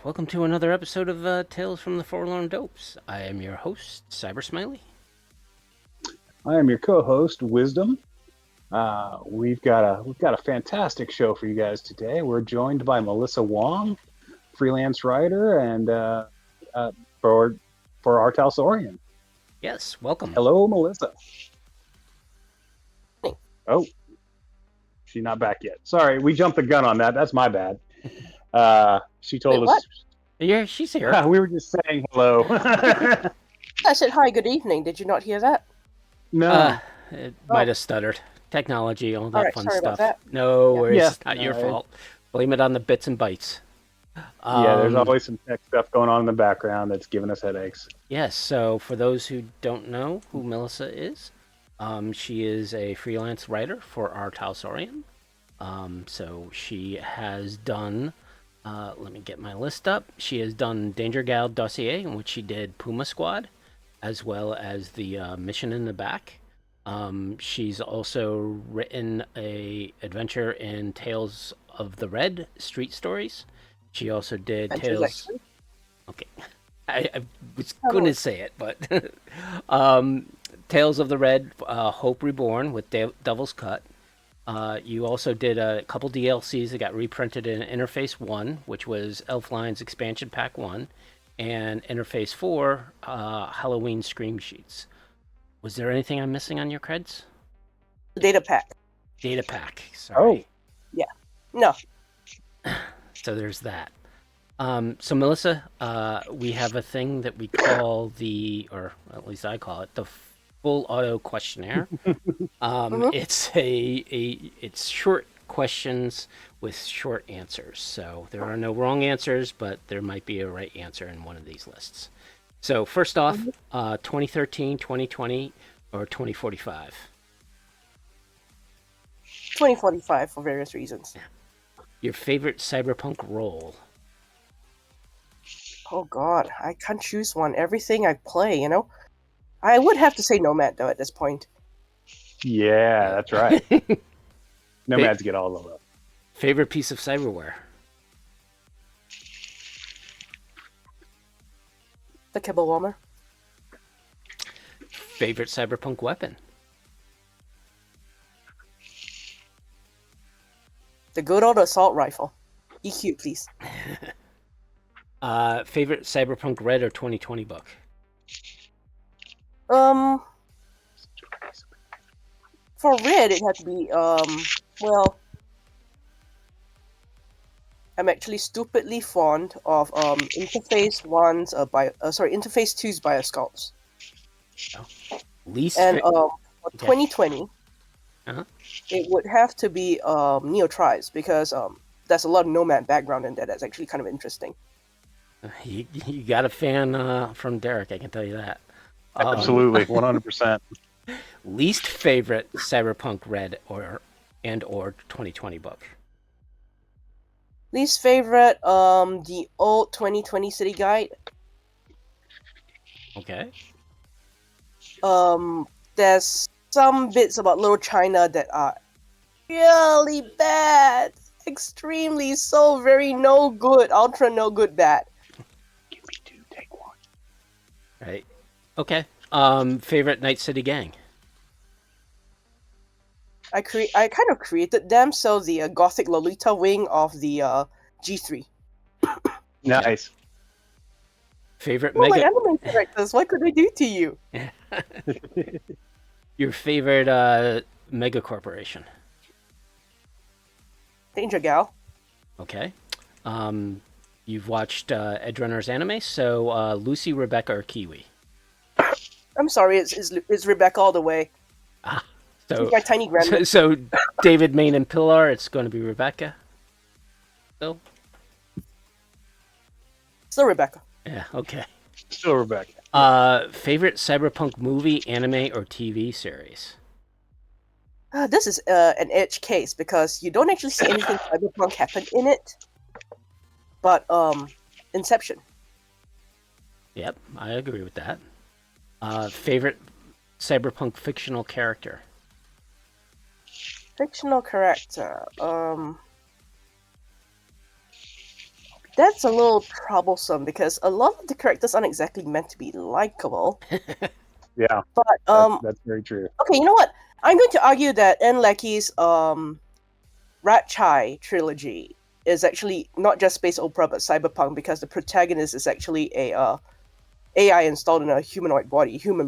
welcome to another episode of Tales from the Forlorn Dopes. I am your host, Cybersmily. I am your co-host, Wisdom. We've got a fantastic show for you guys today. We're joined by Melissa Wong, freelance writer, and for our Talsorian. Yes, welcome. Hello, Melissa. Oh, she's not back yet. Sorry, we jumped the gun on that. That's my bad. She told Wait, us. Yeah, she's here. We were just saying hello. I said hi, good evening. Did you not hear that? No. It might have stuttered. Technology, all that Alright, fun sorry about stuff. that. No Yeah. worries, Yeah, it's not no, your fault. Blame it on the bits and bytes. Yeah, there's Um, always some tech stuff going on in the background that's giving us headaches. Yes, so for those who don't know who Melissa is, she is a freelance writer for our Talsorian. So she has done, let me get my list up. She has done Danger Gal Dossier, in which she did Puma Squad, as well as the Mission in the Back. She's also written a adventure in Tales of the Red, Street Stories. She also did Adventures, Tales... actually. Okay. I was going to say it, but Tales of the Red, Hope Reborn with Devil's Cut. You also did a couple DLCs that got reprinted in Interface 1, which was Elfline's Expansion Pack 1, and Interface 4, Halloween Scream Sheets. Was there anything I'm missing on your creds? The data pack. Data Pack, sorry. No. So there's that. So Melissa, we have a thing that we call or at least I call it, the full auto questionnaire. It's short questions with short answers. So there are no wrong answers, but there might be a right answer in one of these lists. So first off, 2013, 2020, or 2045? 2045 for various reasons. Your favorite cyberpunk role? Oh god, I can't choose one. Everything I play, you know? I would have to say Nomad, though, at this point. Yeah, that's right. Nomads get all the love. Favorite piece of cyberware? The Kibble Warmer. Favorite cyberpunk weapon? The good old assault rifle. EQ, please. Favorite cyberpunk red or 2020 book? For red, it had to be, well... I'm actually stupidly fond of, Interface 1's, Interface 2's Biosculpts. Least And, fa- for Okay. 2020, Uh-huh. it would have to be Neo Tribes because there's a lot of Nomad background in there that's actually kind of interesting. You got a fan from Derek, I can tell you that. Absolutely, 100%. Least favorite cyberpunk red or 2020 book? Least favorite, the old 2020 City Guide. Okay. There's some bits about Little China that are really bad. Extremely so very no good. Ultra no good bad. Give me two, take one. Right. Okay. Favorite Night City gang? I kind of created them, so the Gothic Lolita wing of the G3. Nice. Favorite Oh, my mega... anime characters, what could they do to you? Your favorite mega corporation? Danger Gal. Okay. You've watched Edgerunners anime, so Lucy, Rebecca, or Kiwi? I'm sorry, it's Rebecca all the way. So, She's my tiny grandma. so David, Main, and Pilar, it's going to be Rebecca. Still? Still Rebecca. Yeah, okay. Still Rebecca. Favorite cyberpunk movie, anime, or TV series? This is an edge case because you don't actually see anything cyberpunk happen in it. But Inception. Yep, I agree with that. Favorite cyberpunk fictional character? Fictional character. That's a little troublesome because a lot of the characters aren't exactly meant to be likable. Yeah, But that's very true. okay, you know what? I'm going to argue that Enlecky's Ratchai trilogy is actually not just space opera but cyberpunk because the protagonist is actually a AI installed in a human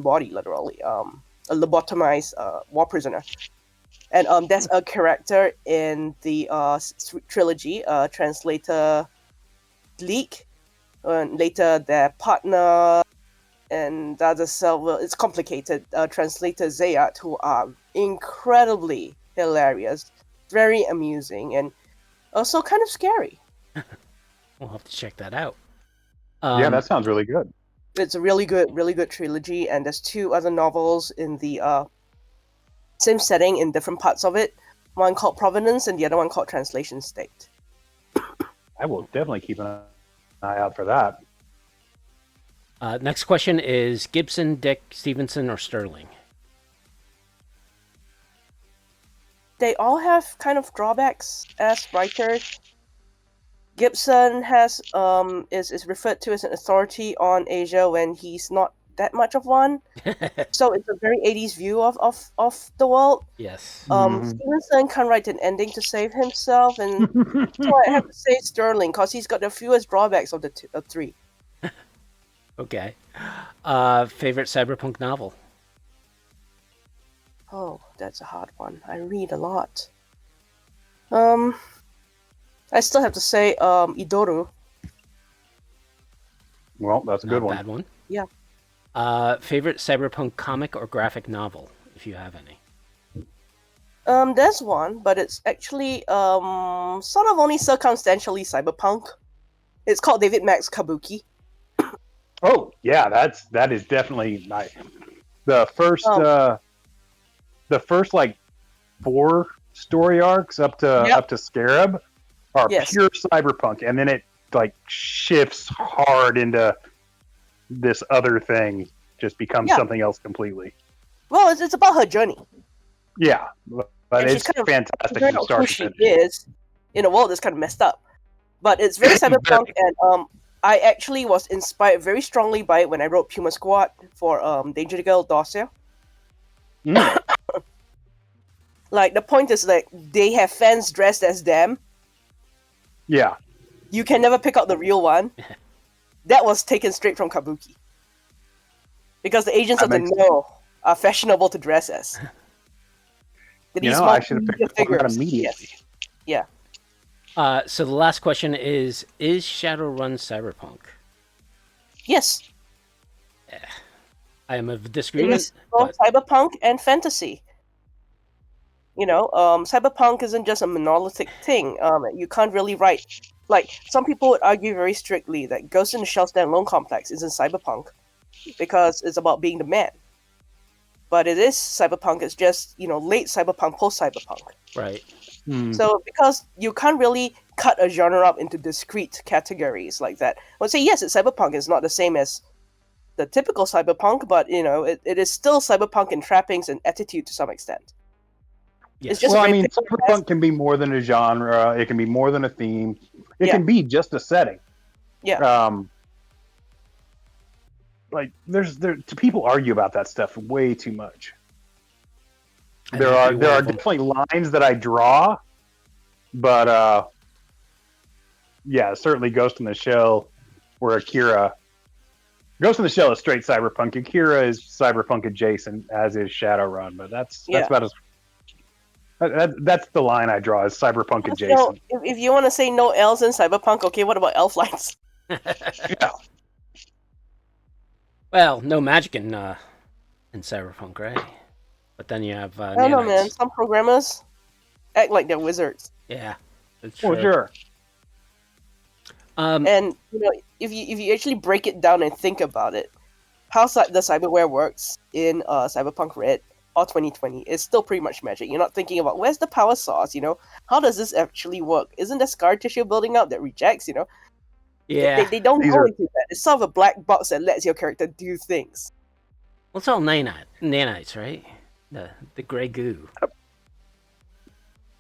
body literally, a lobotomized war prisoner. And there's a character in the trilogy, translator Leak, and later their partner and the other self. It's complicated. Translator Zayat, who are incredibly hilarious, very amusing, and also kind of scary. We'll have to check that out. Yeah, that sounds really good. It's a really good trilogy, and there's 2 other novels in the same setting in different parts of it. One called Provenance, and the other one called Translation State. I will definitely keep an eye out for that. Next question is Gibson, Dick, Stevenson, or Sterling? They all have kind of drawbacks as writers. Gibson has is referred to as an authority on Asia when he's not that much of one. So it's a very 80s view of the world. Yes. Stevenson can't write an ending to save himself, and so I have to say Sterling because he's got the fewest drawbacks of the 3. Okay. Favorite cyberpunk novel? Oh, that's a hard one. I read a lot. I still have to say Idoru. Well, that's a good one. Bad one. Yeah. Favorite cyberpunk comic or graphic novel, if you have any? There's one, but it's actually sort of only circumstantially cyberpunk. It's called David Mack's Kabuki. Oh, yeah, that is definitely nice. The first like 4 story arcs up to Scarab are pure cyberpunk, and then it like shifts hard into this other thing, just becomes something else completely. Well, it's about her journey. Yeah, but it's kind of fantastic from start to finish. Who she is in a world that's kind of messed up, but it's very cyberpunk, and I actually was inspired very strongly by it when I wrote Puma Squad for Danger Girl Dossier. Like, the point is, like, they have fans dressed as them. Yeah. You can never pick out the real one. That was taken straight from Kabuki. Because the agents of the know are fashionable to dress as. I should have picked that immediately. Yes. Yeah. So the last question is Shadowrun cyberpunk? Yes. I am of disagreement. It is both cyberpunk and fantasy. Cyberpunk isn't just a monolithic thing. You can't really write... Like, some people would argue very strictly that Ghost in the Shell Standalone Complex isn't cyberpunk because it's about being the man. But it is cyberpunk. It's just, late cyberpunk, post-cyberpunk. Right. So, because you can't really cut a genre up into discrete categories like that. I would say, yes, it's cyberpunk. It's not the same as the typical cyberpunk, but, it is still cyberpunk in trappings and attitude to some extent. Yes. It's just cyberpunk can be more than a genre. It can be more than a theme. It can be just a setting. Yeah. Like people argue about that stuff way too much. There are definitely lines that I draw, but certainly Ghost in the Shell or Akira. Ghost in the Shell is straight cyberpunk. Akira is cyberpunk adjacent, as is Shadowrun, but that's about as. That's the line I draw, is cyberpunk adjacent. If you want to say no elves in cyberpunk, okay, what about elf lines? Yeah. Well, no magic in cyberpunk, right? But then you have I don't know, man. Some programmers act like they're wizards. Yeah, that's true. Well, sure. And if you actually break it down and think about it, how the cyberware works in Cyberpunk Red or 2020 is still pretty much magic. You're not thinking about where's the power source. How does this actually work? Isn't there scar tissue building up that rejects? Yeah, they don't go into that. It's sort of a black box that lets your character do things. Well, it's all nanites, right? The gray goo.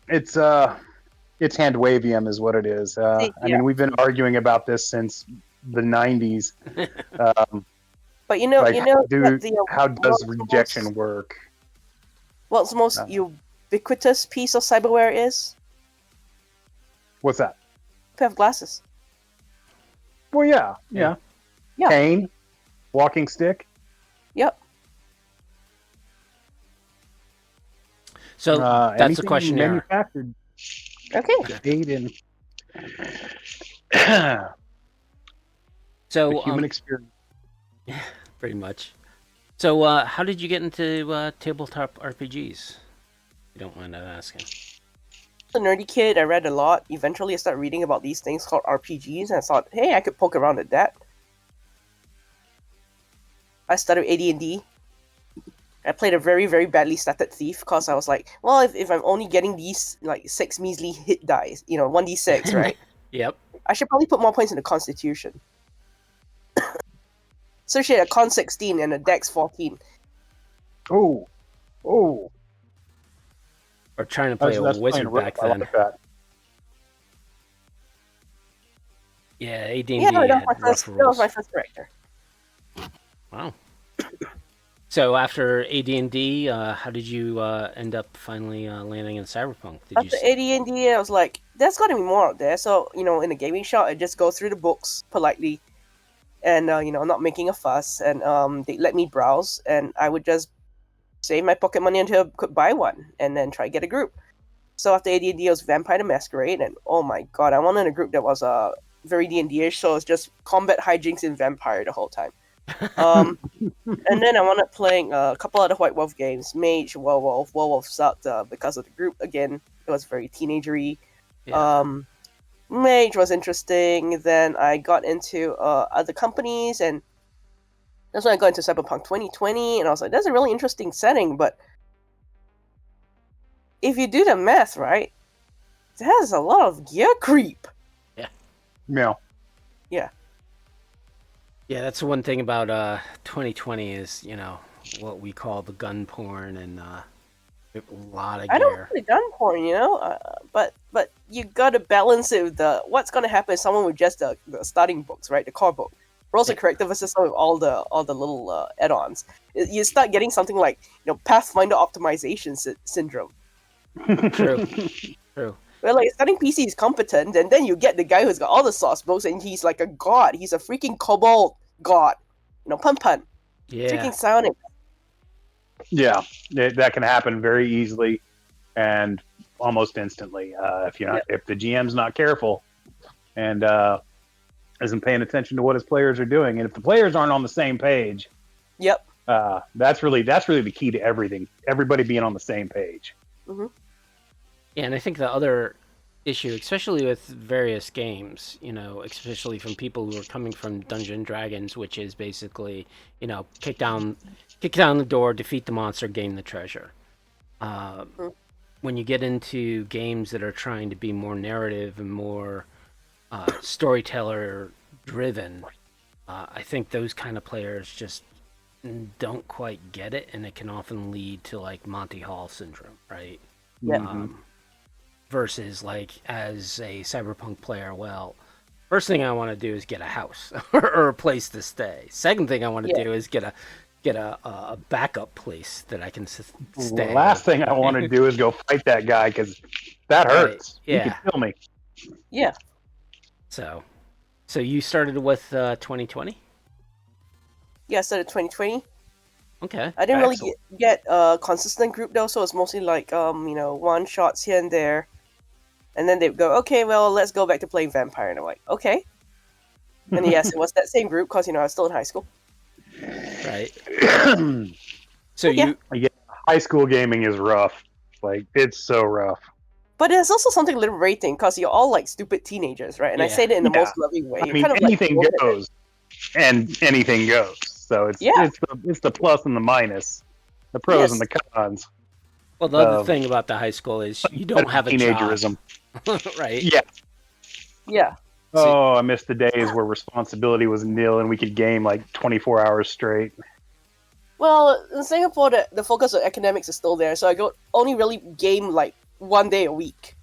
It's It's handwavium is what it is. I mean, we've been arguing about this since the 90s. But you know, like, how does world's rejection work? What's the most ubiquitous piece of cyberware is? What's that? A pair of glasses. Well, yeah. Cane, walking stick. Yep. So that's the question there. Manufactured. Okay. Aid in. So the human experience. Pretty much. So how did you get into tabletop RPGs? You don't mind asking. A nerdy kid, I read a lot. Eventually, I started reading about these things called RPGs, and I thought, hey, I could poke around at that. I started AD&D. I played a very, very badly statted thief because I was like, well, if I'm only getting these like 6 measly hit dice, 1d6, right? Yep. I should probably put more points into Constitution. So she had a Con 16 and a Dex 14. Oh. Or trying to play a wizard back then. Like that. Yeah, AD&D that was my first character. Wow. So after AD&D, how did you end up finally landing in Cyberpunk? After AD&D, I was like, there's got to be more out there. So, in a gaming shop, I just go through the books politely and, not making a fuss. And they let me browse, and I would just save my pocket money until I could buy one and then try to get a group. So after AD&D, it was Vampire the Masquerade, and oh my god, I wanted a group that was very D&D-ish, so it's just combat hijinks in Vampire the whole time. And then I wound up playing a couple other White Wolf games. Mage, Werewolf. Werewolf sucked because of the group. Again, it was very teenagery. Yeah. Mage was interesting. Then I got into other companies, and that's when I got into Cyberpunk 2020, and I was like, that's a really interesting setting, but if you do the math right, it has a lot of gear creep. Yeah. Yeah, that's the one thing about 2020 is, what we call the gun porn and a lot of gear. I don't play gun porn, but you gotta balance it with what's gonna happen if someone with just the starting books, right? The core book. Rolls a corrective assistant with all the little add-ons. You start getting something like, Pathfinder optimization syndrome. True. Where like starting PC is competent, and then you get the guy who's got all the source books, and he's like a god. He's a freaking kobold god. Pun. Yeah. Freaking psionic. Yeah, that can happen very easily and almost instantly if the GM's not careful and isn't paying attention to what his players are doing, and if the players aren't on the same page. Yep. That's really the key to everything. Everybody being on the same page. Mm-hmm. Yeah, and I think the other issue, especially with various games, especially from people who are coming from Dungeons & Dragons, which is basically, kick down the door, defeat the monster, gain the treasure. When you get into games that are trying to be more narrative and more storyteller driven, I think those kind of players just don't quite get it, and it can often lead to like Monty Hall syndrome, right? Yeah. Versus like as a Cyberpunk player, well, first thing I want to do is get a house or a place to stay. Second thing I want to do is get a backup place that I can stay. The last thing I want to do is go fight that guy because that hurts. Right. Yeah. He can kill me. Yeah. So you started with 2020? Yeah, I started 2020. Okay. I didn't really get a consistent group though, so it's mostly like one shots here and there. And then they go, okay, well, let's go back to playing Vampire. And I'm like, okay. And yes, it was that same group because, I was still in high school. Right. So yeah, high school gaming is rough. Like, it's so rough. But there's also something liberating because you're all like stupid teenagers, right? And I say that in the most loving way. I mean, anything goes, and anything goes. So it's the plus and the minus, the pros and the cons. Well, the other thing about the high school is you don't have a teenagerism. Job. Right? Yeah. Yeah. Oh, I miss the days where responsibility was nil and we could game like 24 hours straight. Well, in Singapore, the focus on academics is still there, so I only really game like one day a week.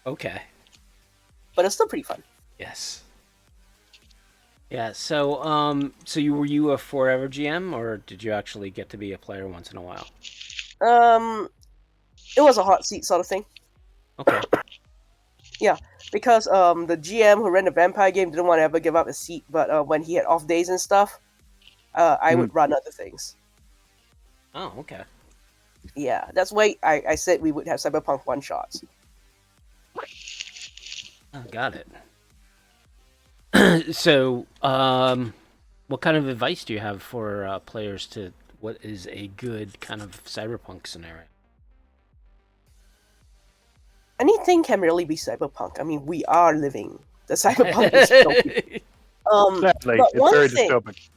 Okay. But it's still pretty fun. Yes. Yeah. So were you a forever GM, or did you actually get to be a player once in a while? It was a hot seat sort of thing. Okay. Yeah, because the GM who ran the vampire game didn't want to ever give up his seat, but when he had off days and stuff, I would run other things. Oh, okay. Yeah, that's why I said we would have Cyberpunk one shots. Oh, got it. So, what kind of advice do you have for players to what is a good kind of cyberpunk scenario? Anything can really be cyberpunk. I mean, we are living the cyberpunk dystopia. Sadly, But it's one very thing, dystopic.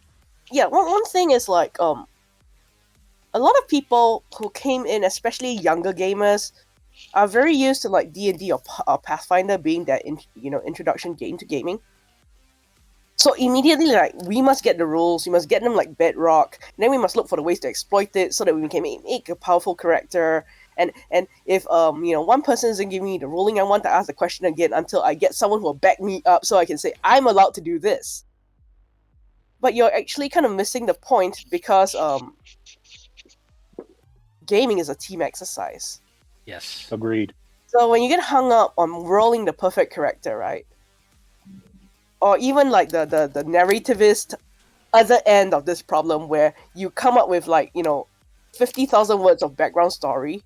yeah, one thing is like a lot of people who came in, especially younger gamers, are very used to like D&D or Pathfinder being their introduction game to gaming. So immediately, like, we must get the rules, we must get them like bedrock, and then we must look for the ways to exploit it so that we can make a powerful character. And if one person isn't giving me the ruling, I want to ask the question again until I get someone who will back me up so I can say I'm allowed to do this. But you're actually kind of missing the point because gaming is a team exercise. Yes. Agreed. So when you get hung up on rolling the perfect character, right? Or even like the narrativist other end of this problem where you come up with 50,000 words of background story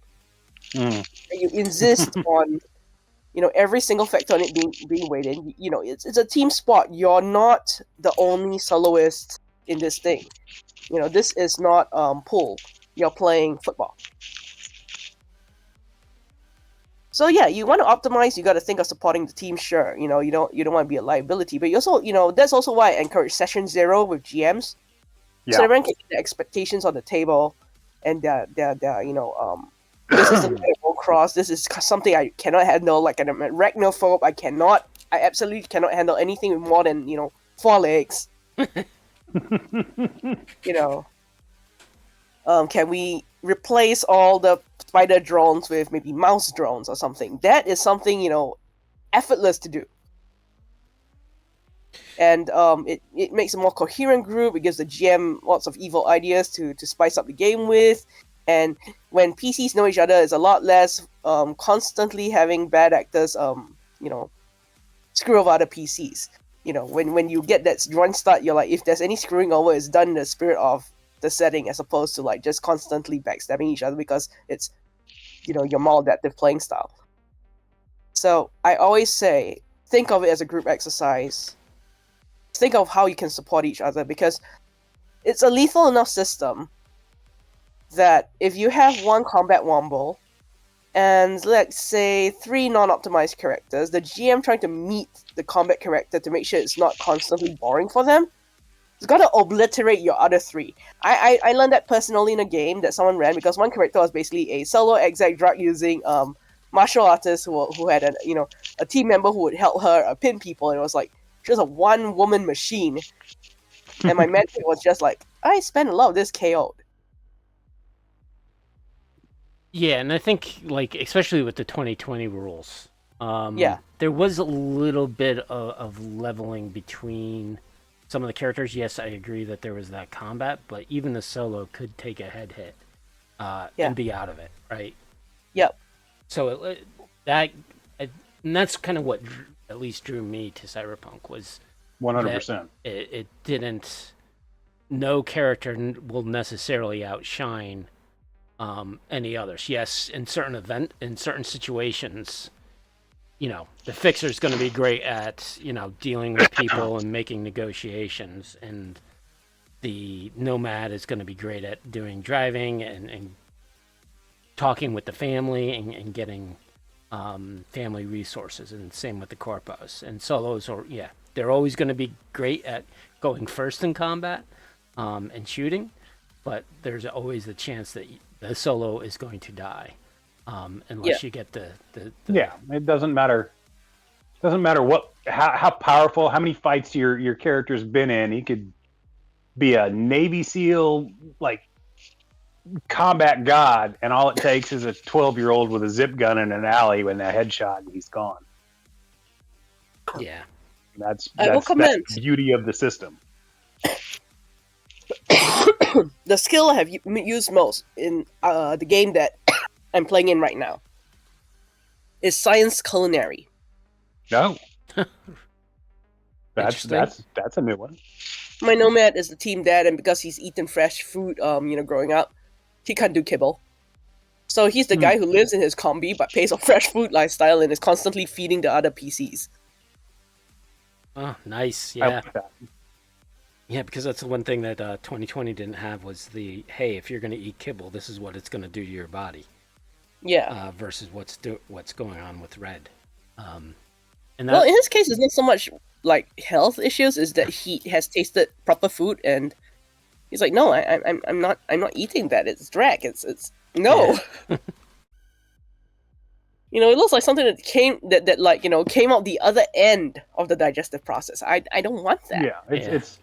and you insist on every single factor on it being weighed in. It's a team sport. You're not the only soloist in this thing. This is not pool. You're playing football. So yeah, you want to optimize. You got to think of supporting the team. Sure, you don't want to be a liability, but you also, that's also why I encourage session 0 with GMs, so everyone can get the expectations on the table, and this is the line I will cross. This is something I cannot handle. Like an arachnophobe, I absolutely cannot handle anything with more than 4 legs. Can we replace all the spider drones with maybe mouse drones or something? That is something, effortless to do. And it makes a more coherent group. It gives the GM lots of evil ideas to spice up the game with. And when PCs know each other, it's a lot less constantly having bad actors, screw over other PCs. When you get that joint start, you're like, if there's any screwing over, it's done in the spirit of the setting, as opposed to like just constantly backstabbing each other because it's your more adaptive playing style. So I always say, think of it as a group exercise. Think of how you can support each other, because it's a lethal enough system that if you have one combat wombo and let's say 3 non-optimized characters, the GM trying to meet the combat character to make sure it's not constantly boring for them, it's got to obliterate your other 3. I learned that personally in a game that someone ran, because one character was basically a solo exec drug using martial artist who had a team member who would help her pin people, and it was like she was a one-woman machine. And my mentor was just like, I spent a lot of this KO'd. Yeah, and I think, like, especially with the 2020 rules, Yeah. there was a little bit of leveling between some of the characters. Yes, I agree that there was that combat, but even the solo could take a head hit and be out of it, right? Yep. So and that's kind of what at least drew me to Cyberpunk, was 100%. It didn't. No character will necessarily outshine any others. Yes, in certain situations, the fixer's going to be great at dealing with people and making negotiations, and the nomad is going to be great at doing driving and talking with the family and getting family resources, and same with the corpos. And solos they're always going to be great at going first in combat and shooting, but there's always the chance that the solo is going to die unless you get the Yeah, it doesn't matter. Doesn't matter how powerful, how many fights your character's been in. He could be a Navy SEAL, like combat god, and all it takes is a 12-year-old with a zip gun in an alley with a headshot, and he's gone. Yeah. That's will the comment. beauty of the system. The skill I have used most in the game that I'm playing in right now is science culinary. No, Interesting. that's a new one. My nomad is the team dad, and because he's eaten fresh food, growing up, he can't do kibble. So he's the guy who lives in his combi but pays a fresh food lifestyle and is constantly feeding the other PCs. Oh, nice. I Yeah. like that. Yeah, because that's the one thing that 2020 didn't have was the, hey, if you're going to eat kibble, this is what it's going to do to your body. Yeah. Versus what's going on with Red. And well, in his case, it's not so much like health issues; is that he has tasted proper food and he's like, no, I'm not eating that. It's drag. It's no. Yeah. It looks like something that came out the other end of the digestive process. I don't want that. Yeah, it's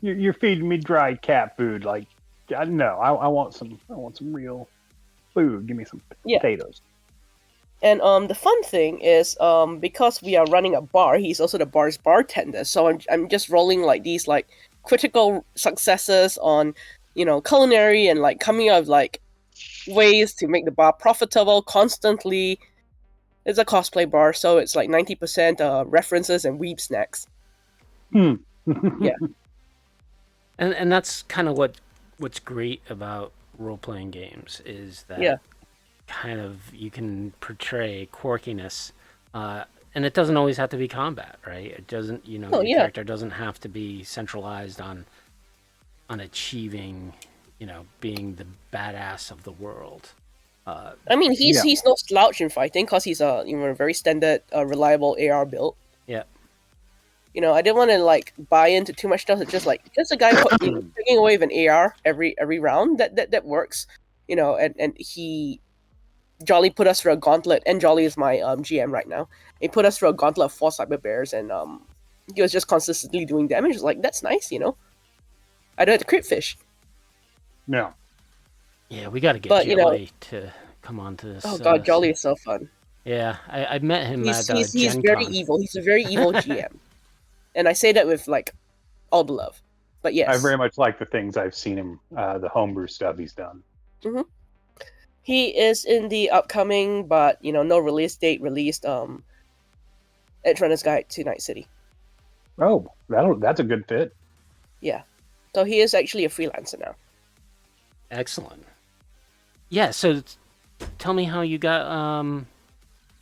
you're feeding me dry cat food. Like, no, I want some real food. Give me some potatoes. And the fun thing is, because we are running a bar, he's also the bar's bartender. So I'm just rolling like these like critical successes on, culinary and like coming up with like ways to make the bar profitable constantly. It's a cosplay bar, so it's like 90% references and weeb snacks. Yeah. And that's kind of what's great about role-playing games is that kind of you can portray quirkiness, and it doesn't always have to be combat, right? It doesn't, your character doesn't have to be centralized on achieving, being the badass of the world. I mean, he's no slouch in fighting because he's a very standard, reliable AR build. Yeah. I didn't want to like buy into too much stuff. It's just like a guy taking away with an AR every round that works. And he Jolly put us through a gauntlet, and Jolly is my GM right now. He put us through a gauntlet of 4 cyber bears, and he was just consistently doing damage. It's like, that's nice, I don't have to crit fish. No. Yeah, we got to get Jolly to come on to this. Oh god, Jolly is so fun. Yeah, I met him he's Gen very Con. evil. He's a very evil GM. And I say that with like all the love. But yes. I very much like the things I've seen him, the homebrew stuff he's done. Mm-hmm. He is in the upcoming, but no release date released Edgerunners Guide to Night City. Oh, that's a good fit. Yeah. So he is actually a freelancer now. Excellent. Yeah, so tell me how you got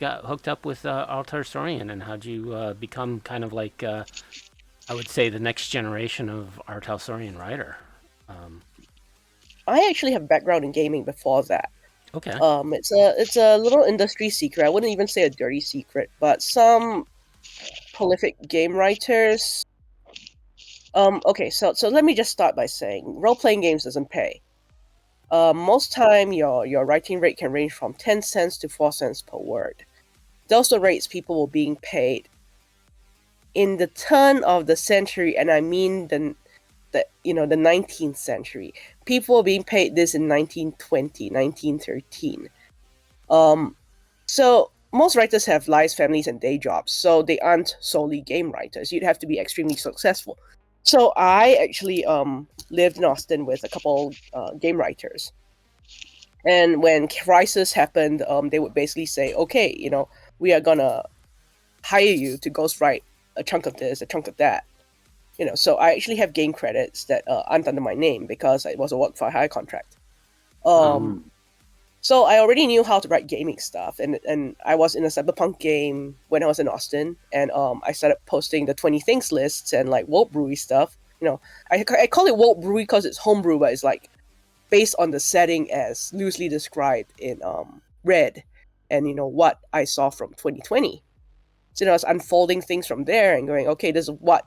hooked up with Altar Saurian, and how'd you become kind of like, I would say, the next generation of Altar Saurian writer? I actually have background in gaming before that. Okay. It's a little industry secret. I wouldn't even say a dirty secret, but some prolific game writers. Okay, so let me just start by saying role-playing games doesn't pay. Most time your writing rate can range from 10 cents to 4 cents per word. Those are rates people were being paid in the turn of the century, and I mean the 19th century. People were being paid this in 1920, 1913. So most writers have lives, families, and day jobs, so they aren't solely game writers. You'd have to be extremely successful. So I actually lived in Austin with a couple game writers. And when crisis happened, they would basically say, okay, we are going to hire you to ghostwrite a chunk of this, a chunk of that. So I actually have game credits that aren't under my name because it was a work for hire contract. So I already knew how to write gaming stuff, and I was in a Cyberpunk game when I was in Austin, and I started posting the 20 things lists and like World Brewery stuff. I call it World Brewery because it's homebrew, but it's like based on the setting as loosely described in Red, and what I saw from 2020. So I was unfolding things from there and going, okay, this is what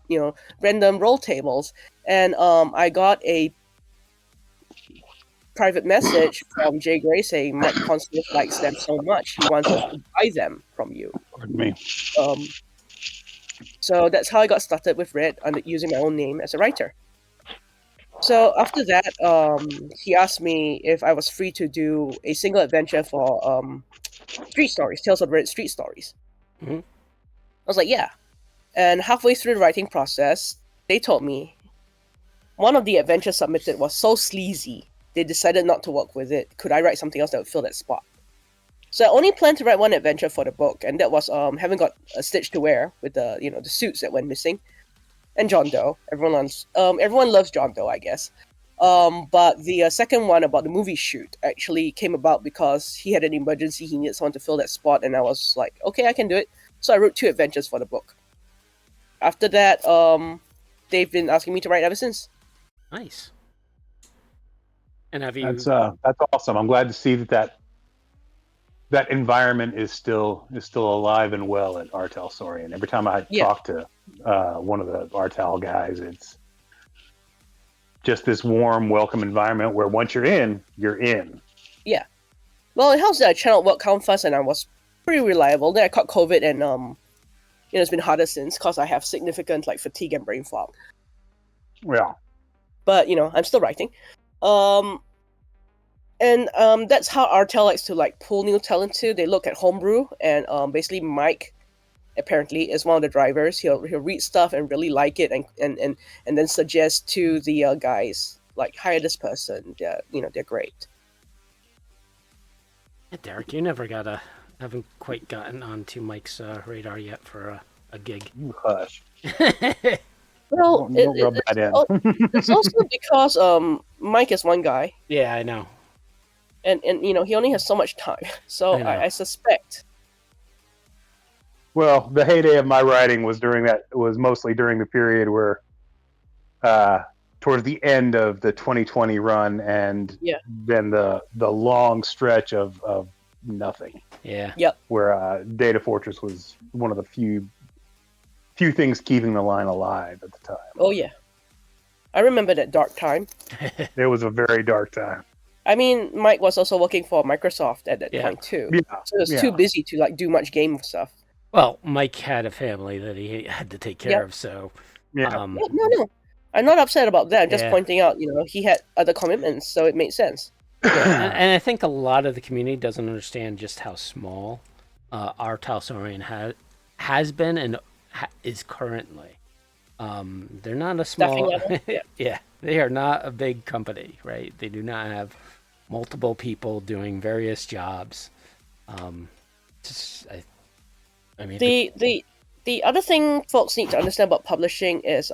random roll tables, and I got a private message from Jay Gray saying Mike Constance likes them so much he wants us to buy them from you. Pardon me. So that's how I got started with Red, using my own name as a writer. So after that, he asked me if I was free to do a single adventure for Street Stories, Tales of Reddit Street Stories. Mhm. I was like, yeah. And halfway through the writing process, they told me one of the adventures submitted was so sleazy, they decided not to work with it. Could I write something else that would fill that spot? So I only planned to write one adventure for the book, and that was having got a Stitch to Wear with the the suits that went missing, and John Doe. Everyone loves John Doe, I guess. But the second one about the movie shoot actually came about because he had an emergency. He needed someone to fill that spot, and I was like, okay, I can do it. So I wrote 2 adventures for the book. After that, they've been asking me to write ever since. Nice. And have you? That's awesome. I'm glad to see that environment is still alive and well at Artel Saurian. Every time I talk to one of the Artel guys, it's just this warm, welcome environment where once you're in, you're in. Yeah. Well, it helps that I channeled work count fast and I was pretty reliable. Then I caught COVID and it's been harder since because I have significant fatigue and brain fog. Yeah. But I'm still writing. And that's how Artel likes to pull new talent too. They look at homebrew, and basically Mike apparently is one of the drivers. He'll read stuff and really like it, and then suggest to the guys hire this person. They're great. Yeah, Derek, you haven't quite gotten onto Mike's radar yet for a gig. You hush. Well, it's also because Mike is one guy. Yeah, I know. And he only has so much time, so I suspect. Well, the heyday of my writing was mostly during the period where, towards the end of the 2020 run, and then the long stretch of nothing. Yeah. Yep. Where Datafortress was one of the few things keeping the line alive at the time. Oh yeah, I remember that dark time. It was a very dark time. I mean, Mike was also working for Microsoft at that point too. Yeah. So he was too busy to do much game stuff. Well, Mike had a family that he had to take care of, so yeah. No, I'm not upset about that. I'm just pointing out, he had other commitments, so it made sense. Yeah, and I think a lot of the community doesn't understand just how small our Talsorian has been and is currently. They're not a small. Yeah, they are not a big company, right? They do not have multiple people doing various jobs. I mean, the other thing folks need to understand about publishing is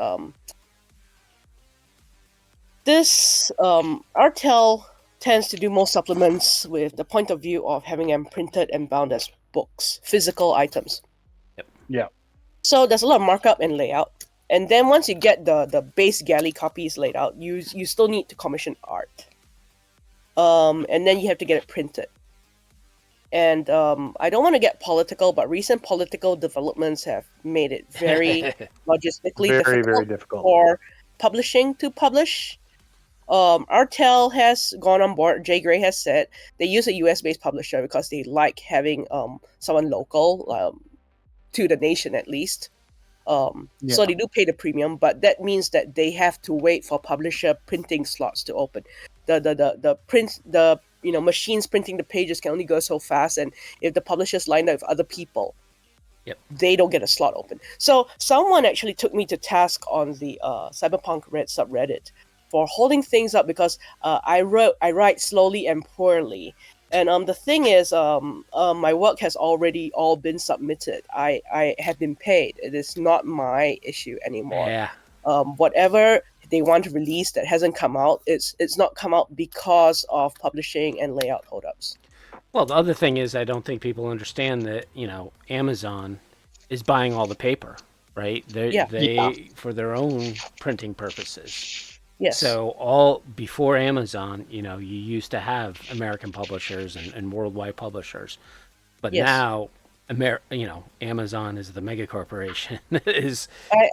this Artel tends to do most supplements with the point of view of having them printed and bound as books, physical items. Yeah. So there's a lot of markup and layout. And then once you get the base galley copies laid out, you still need to commission art. And then you have to get it printed. And I don't want to get political, but recent political developments have made it very logistically very difficult for publishing to publish. Artel has gone on board. Jay Gray has said they use a US-based publisher because they like having someone local to the nation at least. So they do pay the premium, but that means that they have to wait for publisher printing slots to open. The machines printing the pages can only go so fast, and if the publisher's lined up with other people, they don't get a slot open. So someone actually took me to task on the Cyberpunk Red subreddit for holding things up because I write slowly and poorly. And the thing is, my work has already all been submitted. I have been paid. It is not my issue anymore. Yeah. Whatever they want to release that hasn't come out, it's not come out because of publishing and layout holdups. Well, the other thing is I don't think people understand that, Amazon is buying all the paper, right? They for their own printing purposes. Yes. So before Amazon, you used to have American publishers and worldwide publishers, but now, Amazon is the mega corporation is.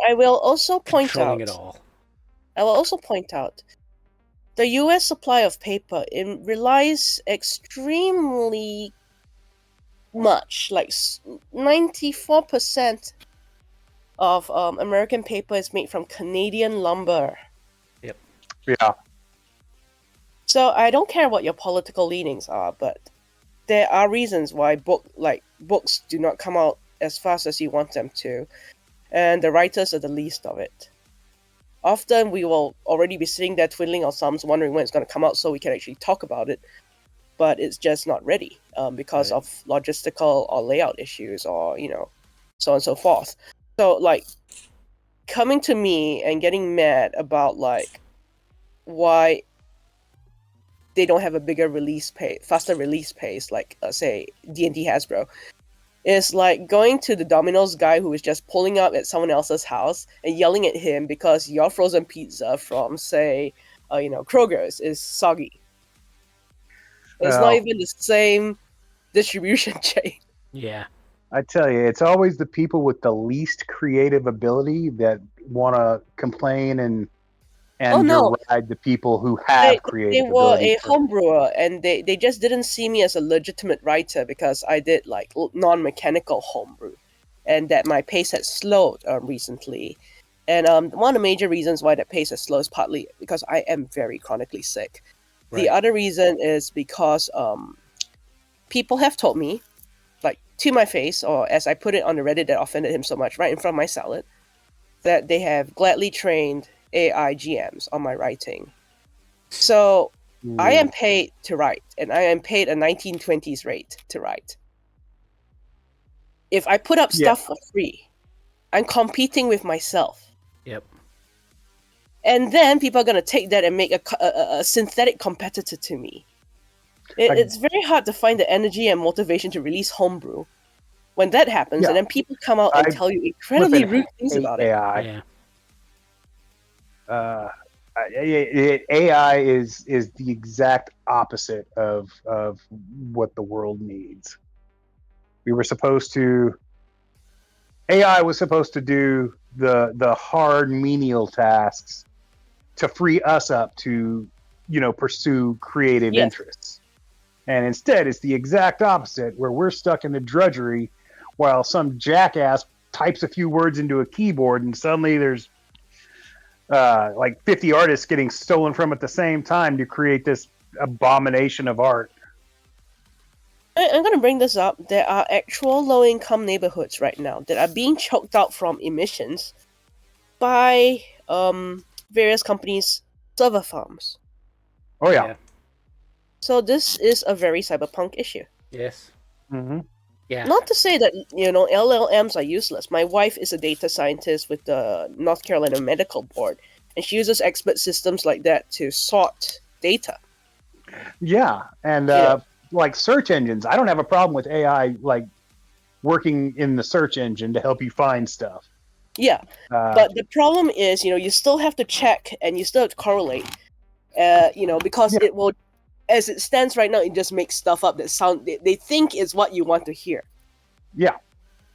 I will also point out. It all. I will also point out, the U.S. supply of paper relies extremely much, 94% of American paper is made from Canadian lumber. Yep. Yeah. So I don't care what your political leanings are, but there are reasons why books do not come out as fast as you want them to, and the writers are the least of it. Often we will already be sitting there twiddling our thumbs, wondering when it's going to come out so we can actually talk about it, but it's just not ready because of logistical or layout issues or, so on and so forth. So, like, coming to me and getting mad about, like, why they don't have a bigger release pace, faster release pace, like, say, D&D Hasbro, is like going to the Domino's guy who is just pulling up at someone else's house and yelling at him because your frozen pizza from, say, Kroger's is soggy. It's not even the same distribution chain. Yeah. I tell you, it's always the people with the least creative ability that want to complain and deride the people who have creative ability. They were a homebrewer, and they just didn't see me as a legitimate writer because I did, like, non-mechanical homebrew, and that my pace had slowed recently. And one of the major reasons why that pace has slowed is partly because I am very chronically sick. Right. The other reason is because people have told me, like, to my face, or as I put it on the Reddit that offended him so much, right in front of my salad, that they have gladly trained AI GMs on my writing. So I am paid to write, and I am paid a 1920s rate to write. If I put up stuff for free, I'm competing with myself. Yep. And then people are going to take that and make a synthetic competitor to me. It's very hard to find the energy and motivation to release homebrew when that happens, and then people come out and tell you incredibly rude things about it. Yeah. AI is the exact opposite of what the world needs. AI was supposed to do the hard menial tasks to free us up to, pursue creative interests. And instead, it's the exact opposite, where we're stuck in the drudgery while some jackass types a few words into a keyboard, and suddenly there's like 50 artists getting stolen from at the same time to create this abomination of art. I'm going to bring this up. There are actual low-income neighborhoods right now that are being choked out from emissions by various companies' server farms. Oh, yeah. So this is a very cyberpunk issue. Yes. Mm-hmm. Yeah. Not to say that, LLMs are useless. My wife is a data scientist with the North Carolina Medical Board, and she uses expert systems like that to sort data. Yeah, and like search engines, I don't have a problem with AI like working in the search engine to help you find stuff. Yeah, but the problem is, you still have to check and you still have to correlate, because it will, as it stands right now, it just makes stuff up that they think is what you want to hear. Yeah.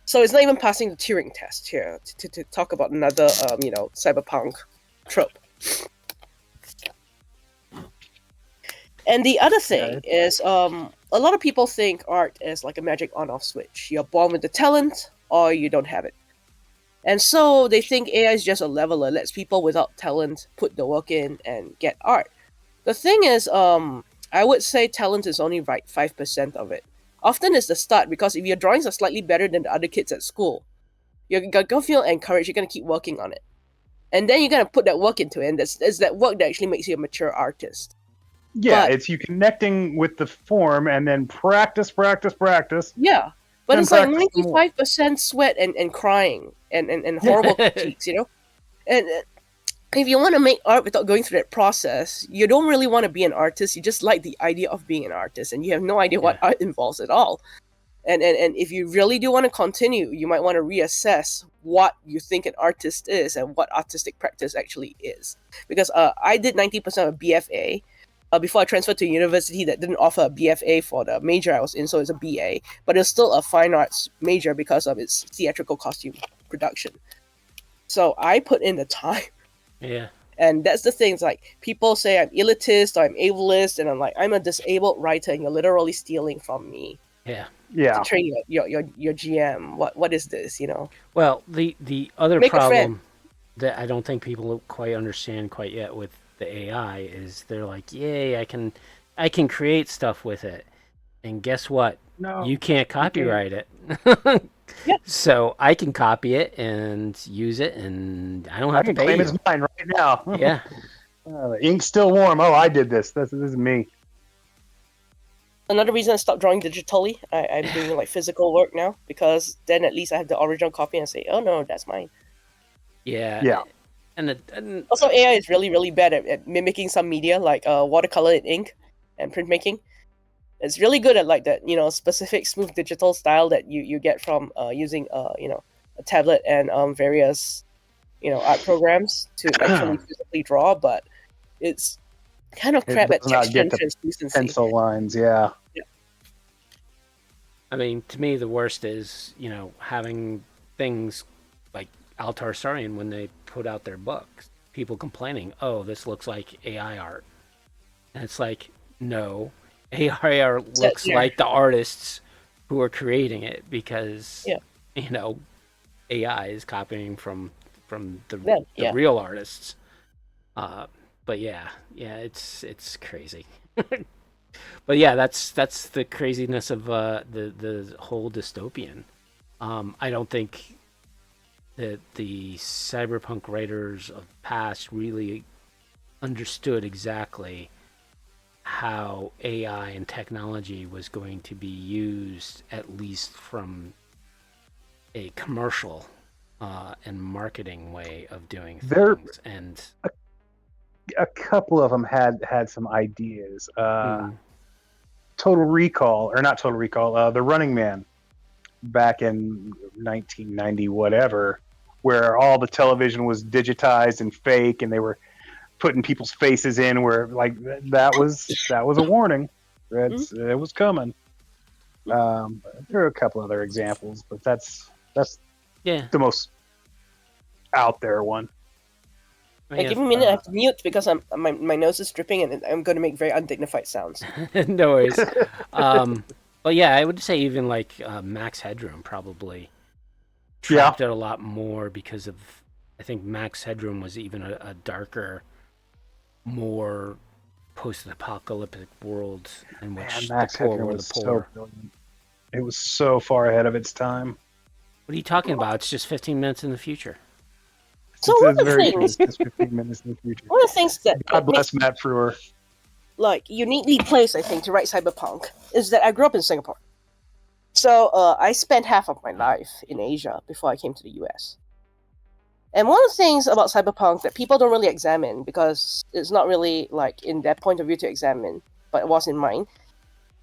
So it's not even passing the Turing test here to talk about another, cyberpunk trope. And the other thing is, a lot of people think art is like a magic on-off switch. You're born with the talent, or you don't have it. And so they think AI is just a leveler, lets people without talent put the work in and get art. The thing is, I would say talent is only 5% of it. Often it's the start, because if your drawings are slightly better than the other kids at school, you're going to feel encouraged, you're going to keep working on it. And then you're going to put that work into it, and it's that work that actually makes you a mature artist. Yeah, it's you connecting with the form and then practice. Yeah, but it's like 95% sweat and crying and horrible critiques, And if you want to make art without going through that process, you don't really want to be an artist. You just like the idea of being an artist, and you have no idea what art involves at all. And if you really do want to continue, you might want to reassess what you think an artist is and what artistic practice actually is. Because I did 90% of BFA before I transferred to a university that didn't offer a BFA for the major I was in, so it's a BA. But it's still a fine arts major because of its theatrical costume production. So I put in the time. Yeah. And that's the thing. It's like, people say I'm elitist or I'm ableist, and I'm like, I'm a disabled writer, and you're literally stealing from me. Yeah. To train your GM. What is this, Well, the other problem that I don't think people quite understand quite yet with the AI is they're like, yay, I can create stuff with it, and guess what? No, You can't you can't. copyright it. Yeah. So I can copy it and use it, and I don't I have to can pay claim you. it's mine right now. Yeah. The ink's still warm. Oh, I did this. This is me. Another reason I stopped drawing digitally, I'm doing like physical work now, because then at least I have the original copy and say, oh no, that's mine. Yeah. Yeah. And Also, AI is really, really bad at mimicking some media, like watercolor and ink and printmaking. It's really good at like that, specific smooth digital style that you get from using a tablet and various art programs to actually physically draw, but it's kind of It crap at does not texture get and the translucency. pencil lines. Yeah. I mean, to me, the worst is, having things like Altar Sarian when they put out their books. People complaining, oh, this looks like AI art. And it's like, no, AI art looks Yeah. like the artists who are creating it because, Yeah. AI is copying from the Yeah. real artists. But yeah, it's crazy. But yeah, that's the craziness of the whole dystopian. I don't think that the cyberpunk writers of the past really understood exactly how AI and technology was going to be used, at least from a commercial and marketing way of doing There, things. And a couple of them had some ideas. mm, Total Recall, or not Total Recall, The Running Man, back in 1990, whatever, where all the television was digitized and fake, and they were putting people's faces in, where like that was a warning. It was coming. There are a couple other examples, but that's yeah, the most out there one. Like, give me a minute, I have to mute because my nose is dripping and I'm going to make very undignified sounds. No worries. But yeah, I would say even like Max Headroom probably trapped it a lot more because of, I think Max Headroom was even a darker, more post-apocalyptic world in which Max the poor Headroom were the was poor. so brilliant. It was so far ahead of its time. What are you talking about? It's just 15 minutes in the future. So one of the things, It's 15 minutes in the future. one of the things that God bless makes Matt Frewer. like uniquely placed, I think, to write Cyberpunk is that I grew up in Singapore. So I spent half of my life in Asia before I came to the US. And one of the things about Cyberpunk that people don't really examine, because it's not really like in their point of view to examine, but it was in mine,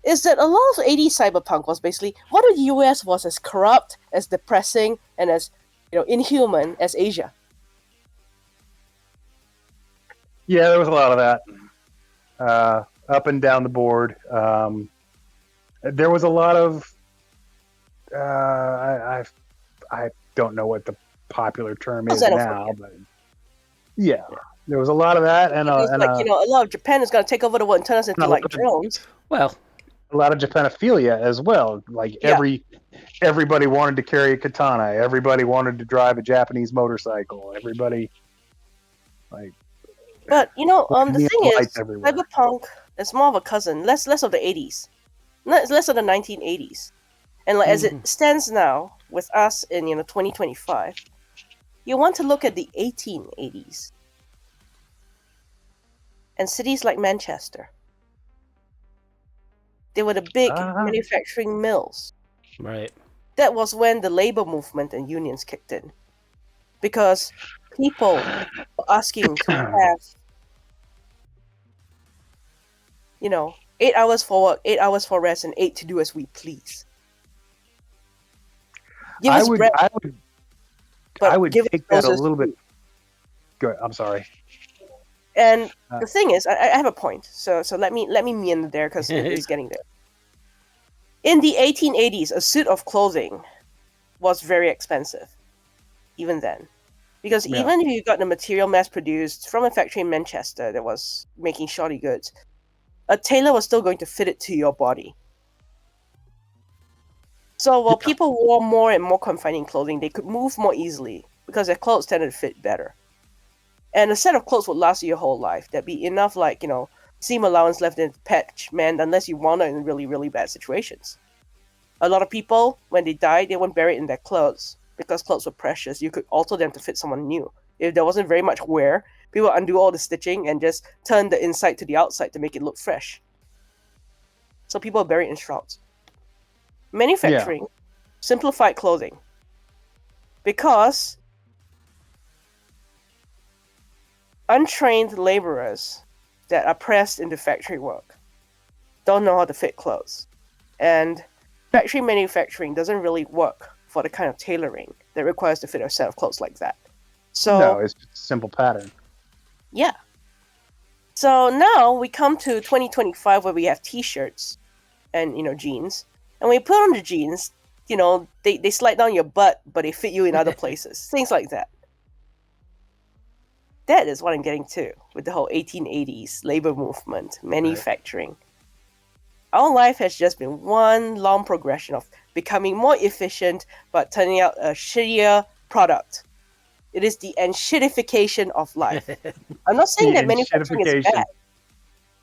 is that a lot of 80s Cyberpunk was basically what the US was as corrupt, as depressing, and as inhuman as Asia. Yeah, there was a lot of that, up and down the board. There was a lot of I don't know what the popular term is now, but yeah, there was a lot of that, and a lot of Japan is going to take over the world and turn us into like drones. Well, a lot of Japanophilia as well. Like everybody wanted to carry a katana. Everybody wanted to drive a Japanese motorcycle. Everybody like. But the thing is, everywhere. Cyberpunk is more of a cousin, less of the 80s, less of the 1980s, and like as it stands now with us in 2025, you want to look at the 1880s and cities like Manchester. They were the big manufacturing mills. Right. That was when the labor movement and unions kicked in, because people were asking to have 8 hours for work, 8 hours for rest, and 8 to do as we please. I would take that a little bit. Good. I'm sorry. And the thing is, I have a point. So let me meander there because it's getting there. In the 1880s, a suit of clothing was very expensive, even then, because even if you got the material mass produced from a factory in Manchester that was making shoddy goods, a tailor was still going to fit it to your body. So while people wore more and more confining clothing, they could move more easily because their clothes tended to fit better. And a set of clothes would last you your whole life. There'd be enough, like, seam allowance left in the patch, man, unless you wound up in really, really bad situations. A lot of people, when they die, they weren't buried in their clothes because clothes were precious. You could alter them to fit someone new. If there wasn't very much wear, people would undo all the stitching and just turn the inside to the outside to make it look fresh. So people are buried in shrouds. Manufacturing simplified clothing because untrained laborers that are pressed into factory work don't know how to fit clothes. And factory manufacturing doesn't really work for the kind of tailoring that requires to fit a set of clothes like that. So no, it's just a simple pattern. Yeah. So now we come to 2025 where we have t-shirts and, jeans. And when you put on the jeans, they slide down your butt, but they fit you in other places. Things like that. That is what I'm getting to with the whole 1880s labor movement, manufacturing. Right. Our life has just been one long progression of becoming more efficient, but turning out a shittier product. It is the enshittification of life. I'm not saying that manufacturing is bad.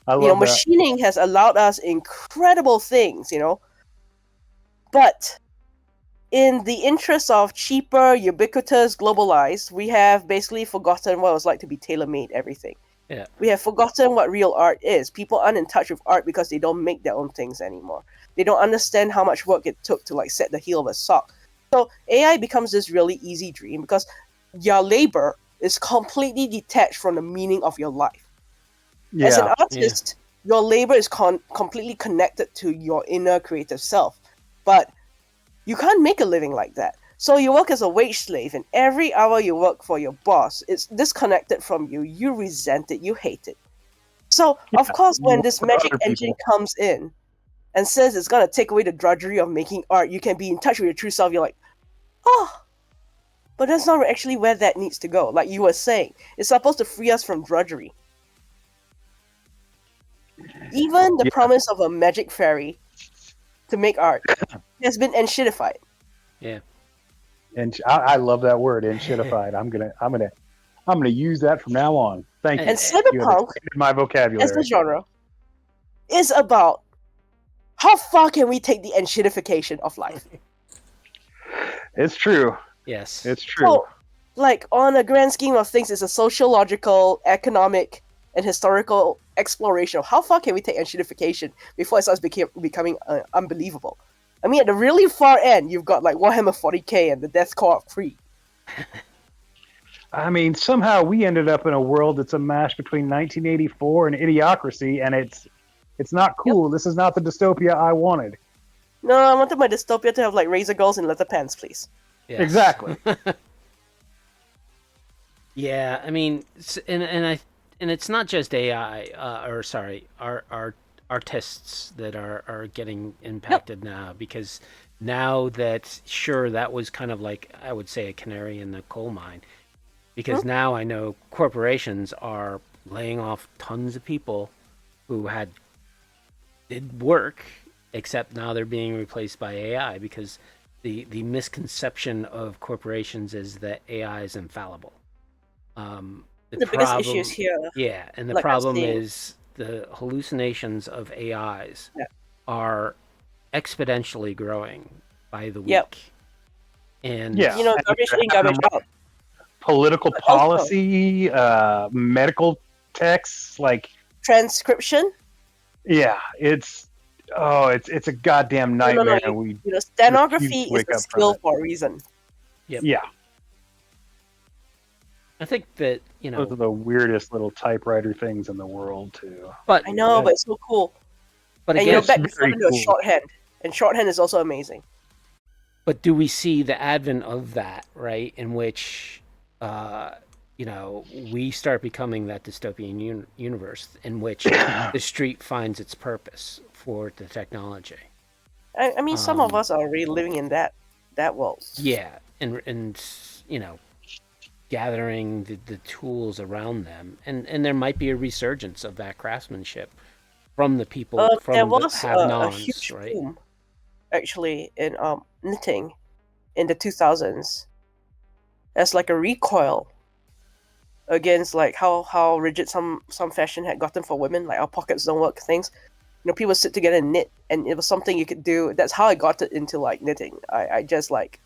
I love that. Machining has allowed us incredible things, But in the interest of cheaper, ubiquitous, globalized, we have basically forgotten what it was like to be tailor-made everything. Yeah. We have forgotten what real art is. People aren't in touch with art because they don't make their own things anymore. They don't understand how much work it took to set the heel of a sock. So AI becomes this really easy dream because your labor is completely detached from the meaning of your life. Yeah. As an artist, your labor is completely connected to your inner creative self. But you can't make a living like that. So you work as a wage slave, and every hour you work for your boss, it's disconnected from you. You resent it. You hate it. So, of course, when this magic engine comes in and says it's going to take away the drudgery of making art, you can be in touch with your true self. You're like, oh, but that's not actually where that needs to go. Like you were saying, it's supposed to free us from drudgery. Even the promise of a magic fairy to make art has been enshittified. Yeah. And I love that word, enshittified. I'm gonna use that from now on. Thank you. And Cyberpunk, my vocabulary, as a genre, is about how far can we take the enshittification of life. It's true. Yes, it's true. So, on a grand scheme of things, it's a sociological, economic, and historical exploration of how far can we take enshittification before it starts becoming unbelievable. I mean, at the really far end, you've got Warhammer 40k and the Death Core of Kree. I mean, somehow we ended up in a world that's a mash between 1984 and Idiocracy, and it's not cool. Yep. This is not the dystopia I wanted. No, I wanted my dystopia to have razor girls in leather pants, please. Yes. Exactly. Yeah, I mean, and it's not just AI, our artists that are getting impacted now, because now that that was kind of I would say a canary in the coal mine, because now I know corporations are laying off tons of people who did work, except now they're being replaced by AI because the misconception of corporations is that AI is infallible. The biggest issues here. Yeah, and the problem is the hallucinations of AIs are exponentially growing by the week. Yep. And garbage in, garbage out. Political policy, medical texts, transcription. Yeah, it's a goddamn nightmare. No. Stenography is a skill for a reason. Yep. Yeah. I think that those are the weirdest little typewriter things in the world too. But I know, but it's so cool. But again, back to a shorthand, and shorthand is also amazing. But do we see the advent of that, right? In which, we start becoming that dystopian universe in which the street finds its purpose for the technology. I mean, some of us are really living in that world. Yeah, and gathering the tools around them, and there might be a resurgence of that craftsmanship from the people from there was the have-nots, a huge right? boom, actually, in knitting in the 2000s. As a recoil against like how rigid some fashion had gotten for women, like our pockets don't work things. People sit together and knit, and it was something you could do. That's how I got it into like knitting. I just like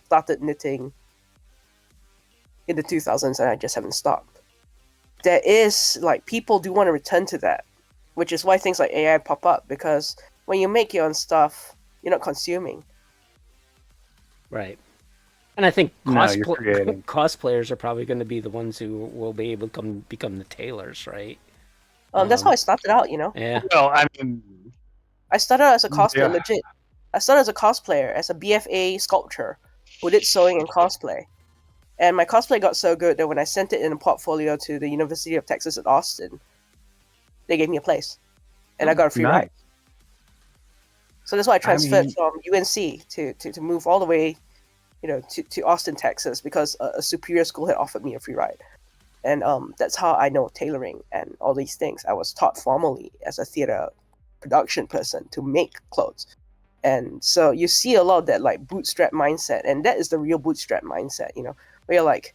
started knitting in the 2000s, and I just haven't stopped. There is like people do want to return to that, which is why things like AI pop up, because when you make your own stuff, you're not consuming. Right. And I think you're creating. cosplayers are probably going to be the ones who will be able to become the tailors, right? That's how I started out, Yeah. Well, I mean, I started out as a cosplayer, yeah. legit. I started as a cosplayer, as a BFA sculptor who did sewing and cosplay. And my cosplay got so good that when I sent it in a portfolio to the University of Texas at Austin, they gave me a place. And I got a free ride. So that's why I transferred from UNC to move all the way, to Austin, Texas, because a superior school had offered me a free ride. And that's how I know tailoring and all these things. I was taught formally as a theater production person to make clothes. And so you see a lot of that like bootstrap mindset, and that is the real bootstrap mindset, where you're like,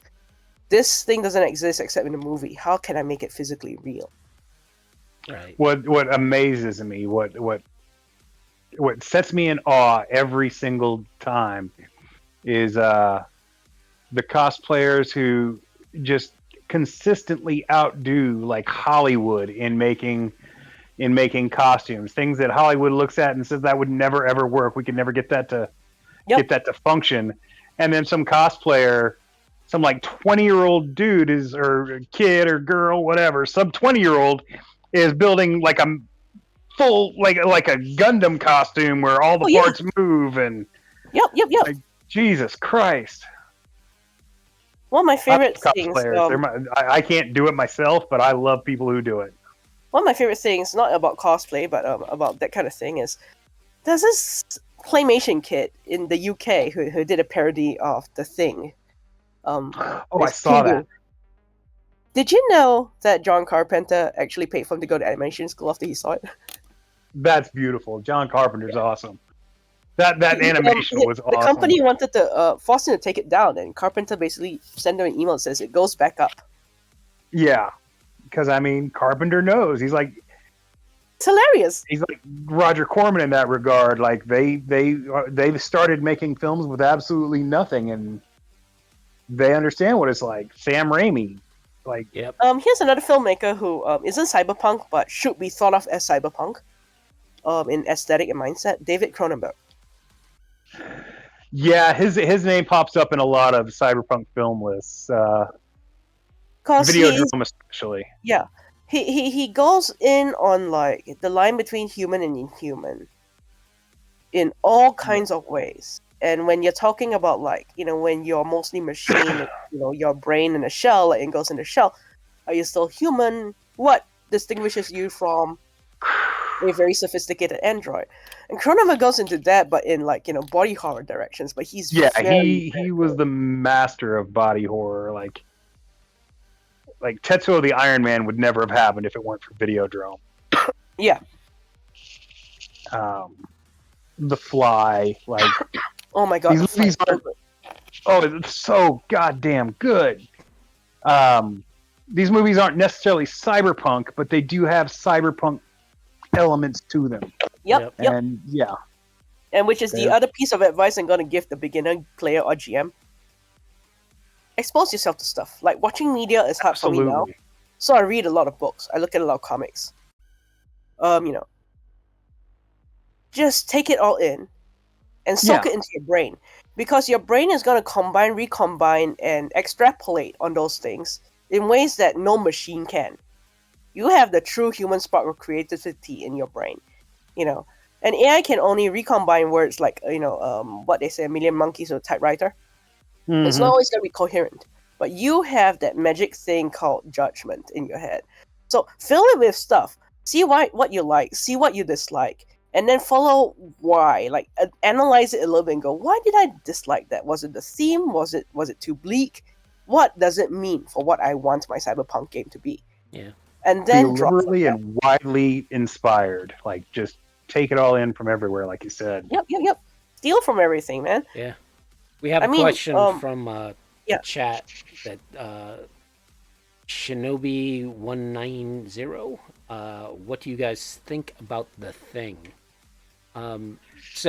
this thing doesn't exist except in a movie. How can I make it physically real? Right. What amazes me, what sets me in awe every single time is the cosplayers who just consistently outdo like Hollywood in making costumes, things that Hollywood looks at and says that would never ever work. We could never get that to function. And then some cosplayer, some like 20-year-old dude or kid or girl, whatever, some 20-year-old is building like a full like a Gundam costume where all the parts move and yep. Like, Jesus Christ. One of my favorite things. I can't do it myself, but I love people who do it. One of my favorite things, not about cosplay, but about that kind of thing, is there's this claymation kid in the UK who did a parody of The Thing. I saw that. Did you know that John Carpenter actually paid for him to go to animation school after he saw it? That's beautiful. John Carpenter's awesome. That animation was awesome. The company wanted to force him to take it down, and Carpenter basically sent him an email that says it goes back up. Yeah, because I mean, Carpenter knows. He's like, it's hilarious. He's like Roger Corman in that regard. Like they've started making films with absolutely nothing, and they understand what it's like. Sam Raimi, like, yep. Here's another filmmaker who isn't cyberpunk but should be thought of as cyberpunk, in aesthetic and mindset. David Cronenberg. Yeah, his name pops up in a lot of cyberpunk film lists. Videodrome especially. Yeah. He goes in on like the line between human and inhuman in all kinds of ways. And when you're talking about like, when you're mostly machine, your brain in a shell, like it goes in a shell, are you still human? What distinguishes you from a very sophisticated android? And Cronenberg goes into that, but in like, body horror directions. But he's he was the master of body horror. Like Tetsuo the Iron Man would never have happened if it weren't for Videodrome. Yeah. The Fly, like, oh my god, it's so goddamn good. These movies aren't necessarily cyberpunk, but they do have cyberpunk elements to them. Yep. And yeah. And which is the other piece of advice I'm going to give the beginner player or GM. Expose yourself to stuff. Like, watching media is hard for me now. So I read a lot of books. I look at a lot of comics. Just take it all in and soak it into your brain. Because your brain is going to combine, recombine, and extrapolate on those things in ways that no machine can. You have the true human spark of creativity in your brain. And AI can only recombine words like, what they say, a million monkeys with a typewriter. Mm-hmm. It's not always going to be coherent. But you have that magic thing called judgment in your head. So fill it with stuff. See what you like, see what you dislike, and then follow why. Like, analyze it a little bit and go, why did I dislike that? Was it the theme? Was it too bleak? What does it mean for what I want my cyberpunk game to be? Yeah. And then deliberately and widely inspired. Like, just take it all in from everywhere, like you said. Yep. Steal from everything, man. Yeah. We have a question from chat that Shinobi190. What do you guys think about The Thing? So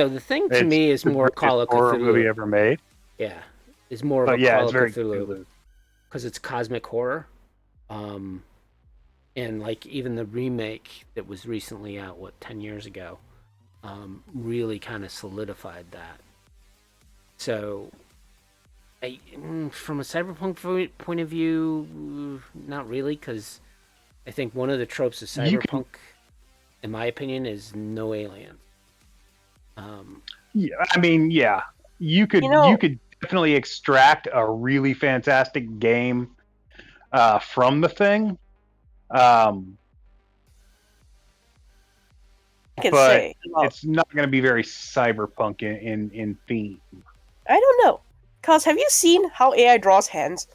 The Thing to me is the more Call greatest of horror movie Cthulhu. ever made. Yeah, is more of But a yeah, Call it's of very Cthulhu Cthulhu. because it's cosmic horror. And like even the remake that was recently out, 10 years ago, really kind of solidified that. So, from a cyberpunk point of view, not really, because I think one of the tropes of You can, cyberpunk, in my opinion, is no aliens. yeah, I mean, yeah, you You know, could definitely extract a really fantastic game from the thing, um, I can but say about it's not going to be very cyberpunk in theme. I don't know, cause have you seen how AI draws hands?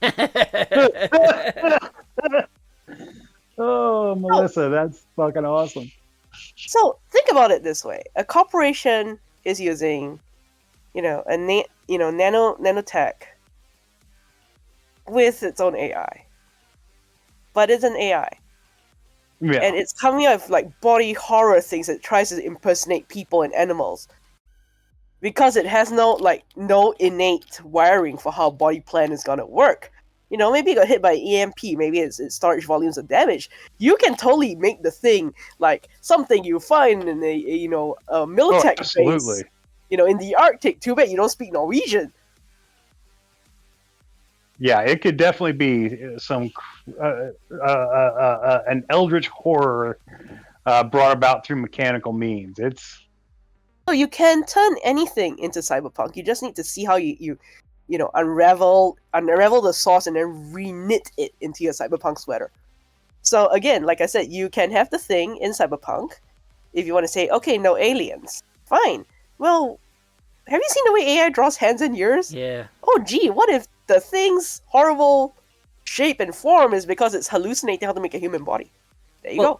Oh, Oh, Melissa, that's fucking awesome. so think about it this way: a corporation is using, nanotech with its own AI, but it's an AI, Yeah. and it's coming out with like body horror things that tries to impersonate people and animals because it has no innate wiring for how body plan is gonna work. Maybe it got hit by EMP, maybe its storage volumes are damaged. You can totally make the thing like something you find in a Oh, militech base, absolutely. in the Arctic. Too bad you don't speak Norwegian. Yeah, it could definitely be some an eldritch horror brought about through mechanical means. It's So you can turn anything into cyberpunk. You just need to see how you unravel the source and then re-knit it into your cyberpunk sweater. So again, like I said, you can have the thing in cyberpunk. If you want to say, okay, no aliens, fine. Well, have you seen the way AI draws hands and ears? Yeah. Oh, gee, what if the thing's horrible shape and form is because it's hallucinating how to make a human body? There you Well, go.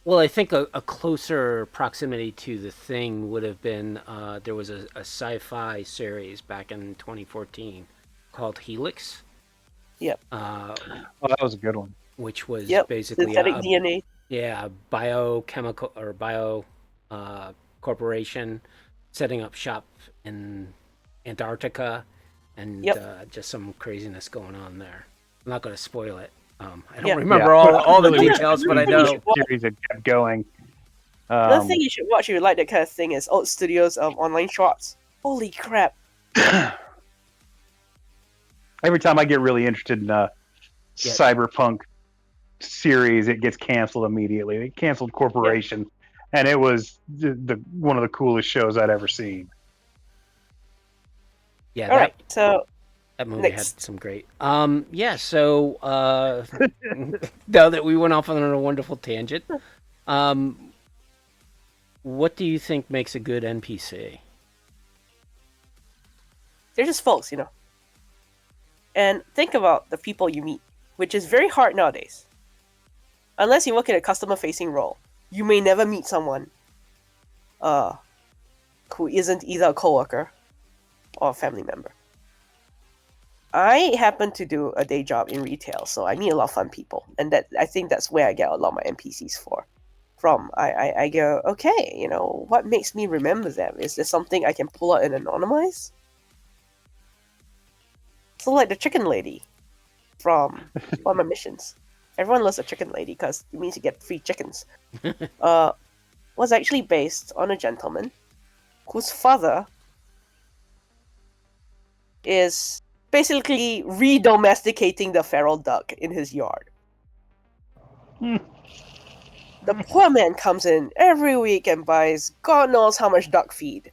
well, I think a closer proximity to The Thing would have been there was a sci-fi series back in 2014 called Helix, Yep. oh, that was a good one. which was Yep. basically Synthetic DNA. a biochemical or bio corporation setting up shop in Antarctica, and Yep. just some craziness going on there. I'm not going to spoil it. I don't Yeah. remember Yeah, but all the really wish details, but there I was thing you know. should watch, a series that kept going. another thing Um, you should watch if you like that kind of thing is Old Studios online shorts. Holy crap! every time I get really interested in a Yeah, cyberpunk series, it gets canceled immediately. They canceled Yep. Corporation, and it was the one of the coolest shows I'd ever seen. yeah, All right. So that movie had next, some great. Yeah. So now that we went off on a wonderful tangent, um, what do you think makes a good NPC? they're just folks, And think about the people you meet, which is very hard nowadays. Unless you work in a customer-facing role, you may never meet someone, who isn't either a coworker or a family member. I happen to do a day job in retail, so I meet a lot of fun people, and I think that's where I get a lot of my NPCs from. I go, okay, what makes me remember them? Is there something I can pull out and anonymize? So like the chicken lady from one of my missions. Everyone loves a chicken lady because it means you get free chickens. Was actually based on a gentleman whose father is basically re-domesticating the feral duck in his yard. The poor man comes in every week and buys God knows how much duck feed.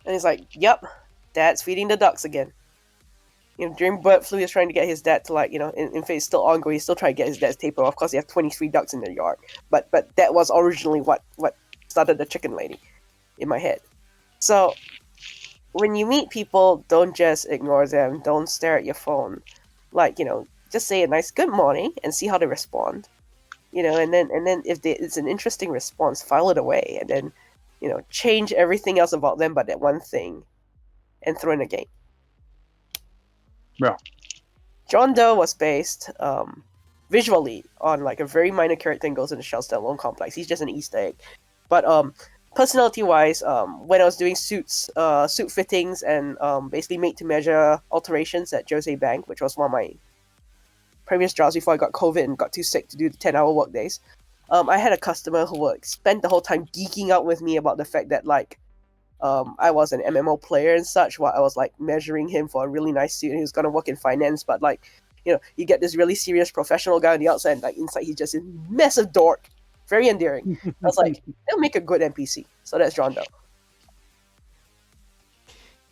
And he's like, yep, dad's feeding the ducks again. During bird flu, he's trying to get his dad to in fact, it's still ongoing. He's still trying to get his dad's taper off because they have 23 ducks in their yard. But that was originally what started the chicken lady in my head. So when you meet people, don't just ignore them. Don't stare at your phone. Just say a nice good morning and see how they respond. And then if it's an interesting response, file it away, and then change everything else about them but that one thing, and throw in a game. Yeah. John Doe was based visually on like a very minor character in Ghost in the Shell standalone complex. He's just an Easter egg. But personality-wise, when I was doing suit fittings and basically made-to-measure alterations at Jose Bank, which was one of my previous jobs before I got COVID and got too sick to do the 10-hour work days, I had a customer who would spend the whole time geeking out with me about the fact that like I was an MMO player and such, while I was like measuring him for a really nice suit and he was gonna work in finance, but like, you know, you get this really serious professional guy on the outside and like inside he's just a massive dork. Very endearing. I was like, they'll make a good NPC. So that's John Doe.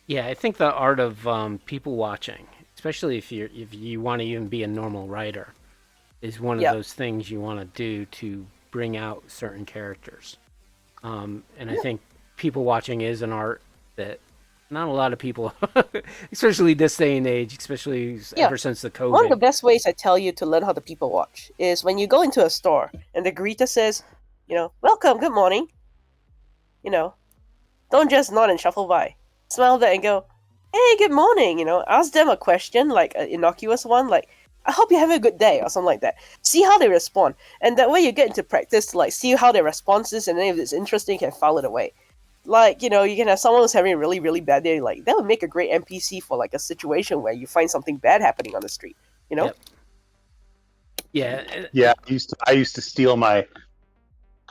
Yeah, I think the art of people watching, especially if you want to even be a normal writer, is one of those things you want to do to bring out certain characters. And I think people watching is an art that not a lot of people, especially this day and age, especially ever since the COVID. One of the best ways I tell you to learn how to people watch is when you go into a store and the greeter says, you know, welcome, good morning. You know, don't just nod and shuffle by. Smile there and go, hey, good morning. You know, ask them a question, like an innocuous one, like, I hope you have a good day or something like that. See how they respond. And that way you get into practice to like see how their response is, and then if it's interesting, you can file it away. Like, you know, you can have someone who's having a really, really bad day. Like, that would make a great NPC for, like, a situation where you find something bad happening on the street, you know? Yep. Yeah, I used to steal my...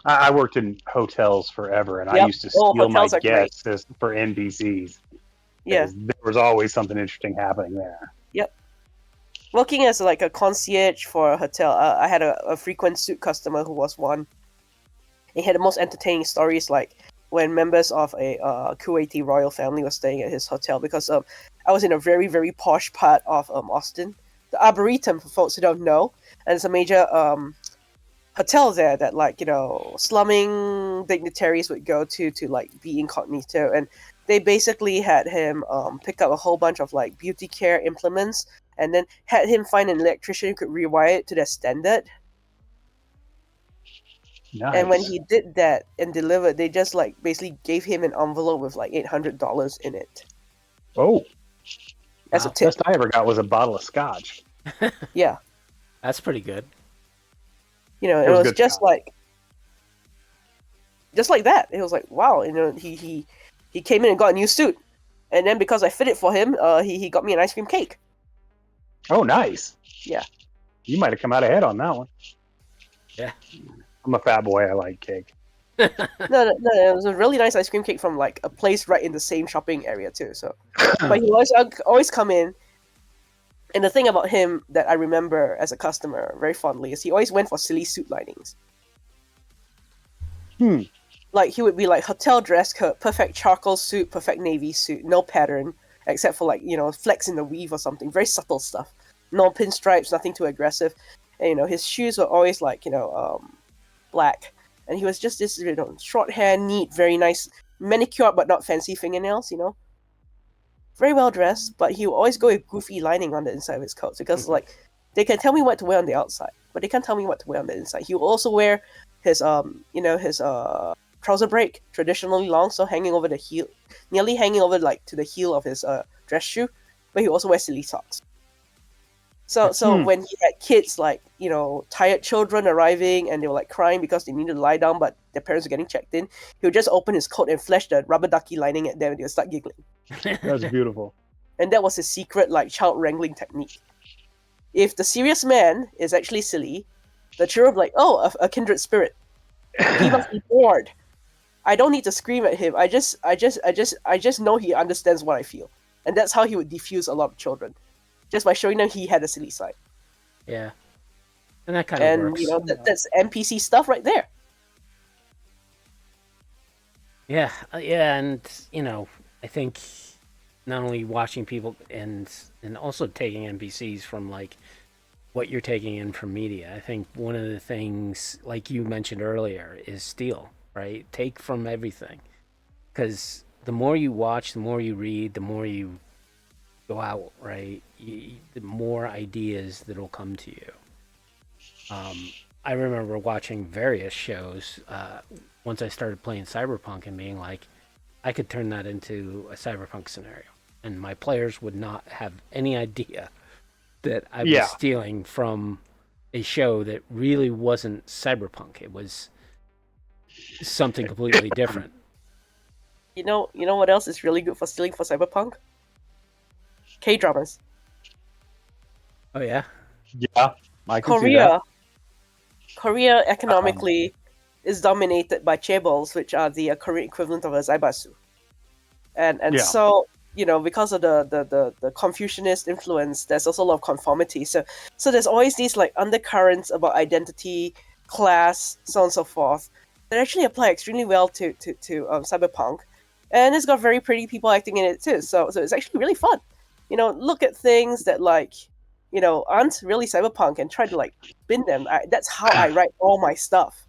I worked in hotels forever, and I used to steal my guests for NPCs. Yeah. There was always something interesting happening there. Yep. Working as, like, a concierge for a hotel, I had a frequent suit customer who was one. He had the most entertaining stories, like... when members of a Kuwaiti royal family were staying at his hotel, because I was in a very, very posh part of Austin. The Arboretum, for folks who don't know, and it's a major hotel there that, like, you know, slumming dignitaries would go to like be incognito, and they basically had him pick up a whole bunch of like beauty care implements, and then had him find an electrician who could rewire it to their standard. Nice. And when he did that and delivered, they just like basically gave him an envelope with like $800 in it. Oh, as a tip. Best I ever got was a bottle of scotch. Yeah, that's pretty good. You know, it was just like that. It was like, wow, you know, he came in and got a new suit, and then because I fit it for him, he got me an ice cream cake. Oh, nice. Yeah, you might have come out ahead on that one. Yeah. I'm a fat boy. I like cake. No, it was a really nice ice cream cake from like a place right in the same shopping area too. So, but he always come in, and the thing about him that I remember as a customer very fondly is he always went for silly suit linings. Like he would be like hotel dress code, perfect charcoal suit, perfect navy suit, no pattern except for like, you know, flecks in the weave or something, very subtle stuff. No pinstripes, nothing too aggressive. And, you know, his shoes were always like, you know, black, and he was just this, you know, short hair, neat, very nice, manicured but not fancy fingernails, you know, very well dressed, but he would always go with goofy lining on the inside of his coat, because like they can tell me what to wear on the outside, but they can't tell me what to wear on the inside. He will also wear his you know, his trouser break, traditionally long, so hanging over the heel, nearly hanging over like to the heel of his dress shoe, but he also wears silly socks. So when he had kids, like, you know, tired children arriving and they were like crying because they needed to lie down but their parents were getting checked in, he would just open his coat and flash the rubber ducky lining at them and they would start giggling. That's beautiful. And that was his secret, like, child wrangling technique. If the serious man is actually silly, the children will be like, oh, a kindred spirit. He must be bored. I don't need to scream at him. I just know he understands what I feel. And that's how he would diffuse a lot of children. Just by showing them he had a silly side. Yeah. And that kind of works. And, you know, that's NPC stuff right there. Yeah. Yeah, and, you know, I think not only watching people and also taking NPCs from, like, what you're taking in from media. I think one of the things, like you mentioned earlier, is steal, right? Take from everything. Because the more you watch, the more you read, the more you go out, right? The more ideas that'll come to you. I remember watching various shows once I started playing Cyberpunk and being like, I could turn that into a Cyberpunk scenario. And my players would not have any idea that I was stealing from a show that really wasn't cyberpunk. It was something completely different. You know what else is really good for stealing for Cyberpunk? K-dramas. Oh yeah? Yeah, I can see that. Korea economically is dominated by chaebols, which are the Korean equivalent of a zaibatsu. And so, because of the Confucianist influence, there's also a lot of conformity. So there's always these like undercurrents about identity, class, so on and so forth, that actually apply extremely well to Cyberpunk. And it's got very pretty people acting in it too. So it's actually really fun. Look at things that aren't really Cyberpunk and try to like spin them. That's how I write all my stuff.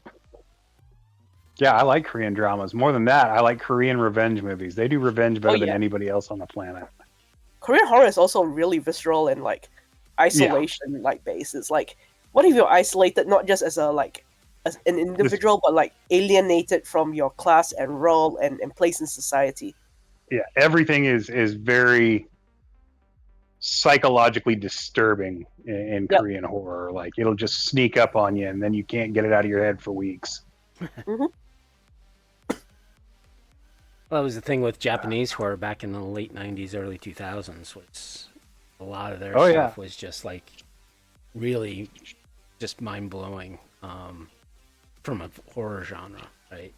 Yeah, I like Korean dramas. More than that, I like Korean revenge movies. They do revenge better than anybody else on the planet. Korean horror is also really visceral and like isolation like based. It's like, what if you're isolated not just as an individual, but like alienated from your class and role and place in society? Yeah, everything is very psychologically disturbing in Korean horror. Like it'll just sneak up on you, and then you can't get it out of your head for weeks. Mm-hmm. Well, that was the thing with Japanese horror back in the late 90s, early 2000s, which a lot of their stuff was just like really just mind-blowing from a horror genre, right?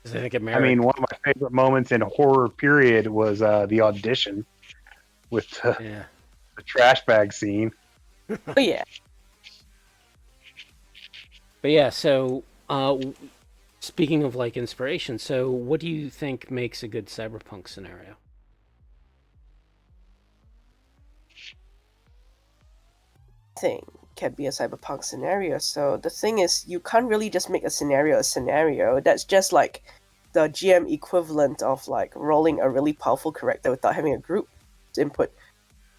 I think one of my favorite moments in horror period was the audition with the trash bag scene. Oh, yeah. But yeah, so speaking of like inspiration, so what do you think makes a good cyberpunk scenario? Thing can be a cyberpunk scenario. So the thing is, you can't really just make a scenario. That's just like the GM equivalent of like rolling a really powerful character without having a group input.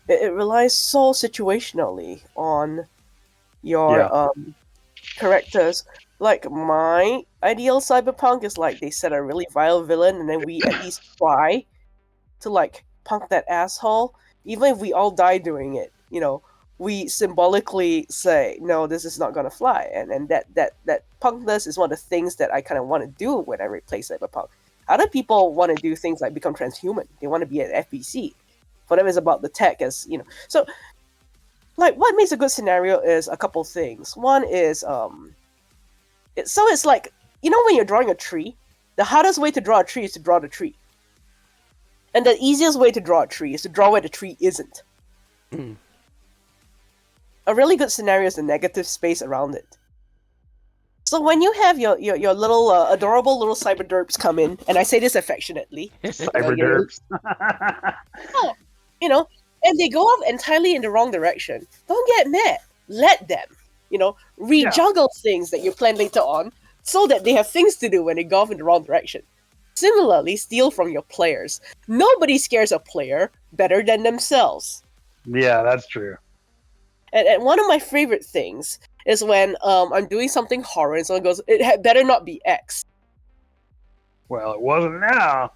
It relies so situationally on your characters. Like my ideal cyberpunk is like they set a really vile villain and then we at least try to like punk that asshole. Even if we all die doing it, we symbolically say, no, this is not gonna fly. And that punkness is one of the things that I kind of want to do when I play Cyberpunk. Other people want to do things like become transhuman. They want to be an FBC. For them, it's about the tech, So, like, what makes a good scenario is a couple things. One is, it's like, when you're drawing a tree, the hardest way to draw a tree is to draw the tree. And the easiest way to draw a tree is to draw where the tree isn't. A really good scenario is the negative space around it. So when you have your little adorable little cyber derps come in, and I say this affectionately, cyber derps, and they go off entirely in the wrong direction, don't get mad. Let them, rejuggle things that you plan later on, so that they have things to do when they go off in the wrong direction. Similarly, steal from your players. Nobody scares a player better than themselves. Yeah, that's true. And one of my favorite things is when I'm doing something horror and someone goes, it had better not be X. Well, it wasn't now.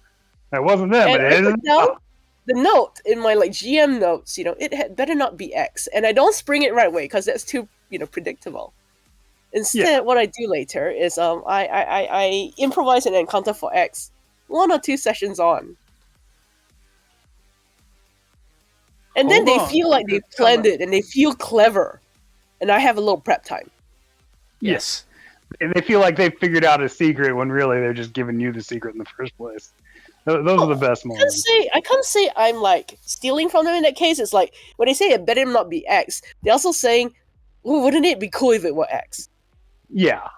It wasn't then, but it isn't now. The note in my GM notes, it had better not be X. And I don't spring it right away because that's too, predictable. Instead, what I do later is I improvise an encounter for X 1 or 2 sessions on. And then they feel like they planned it and they feel clever. And I have a little prep time. Yes. And they feel like they figured out a secret when really they're just giving you the secret in the first place. Those are the best moments. I can't say I'm like stealing from them in that case. It's like when they say it better not be X, they're also saying, well, wouldn't it be cool if it were X? Yeah.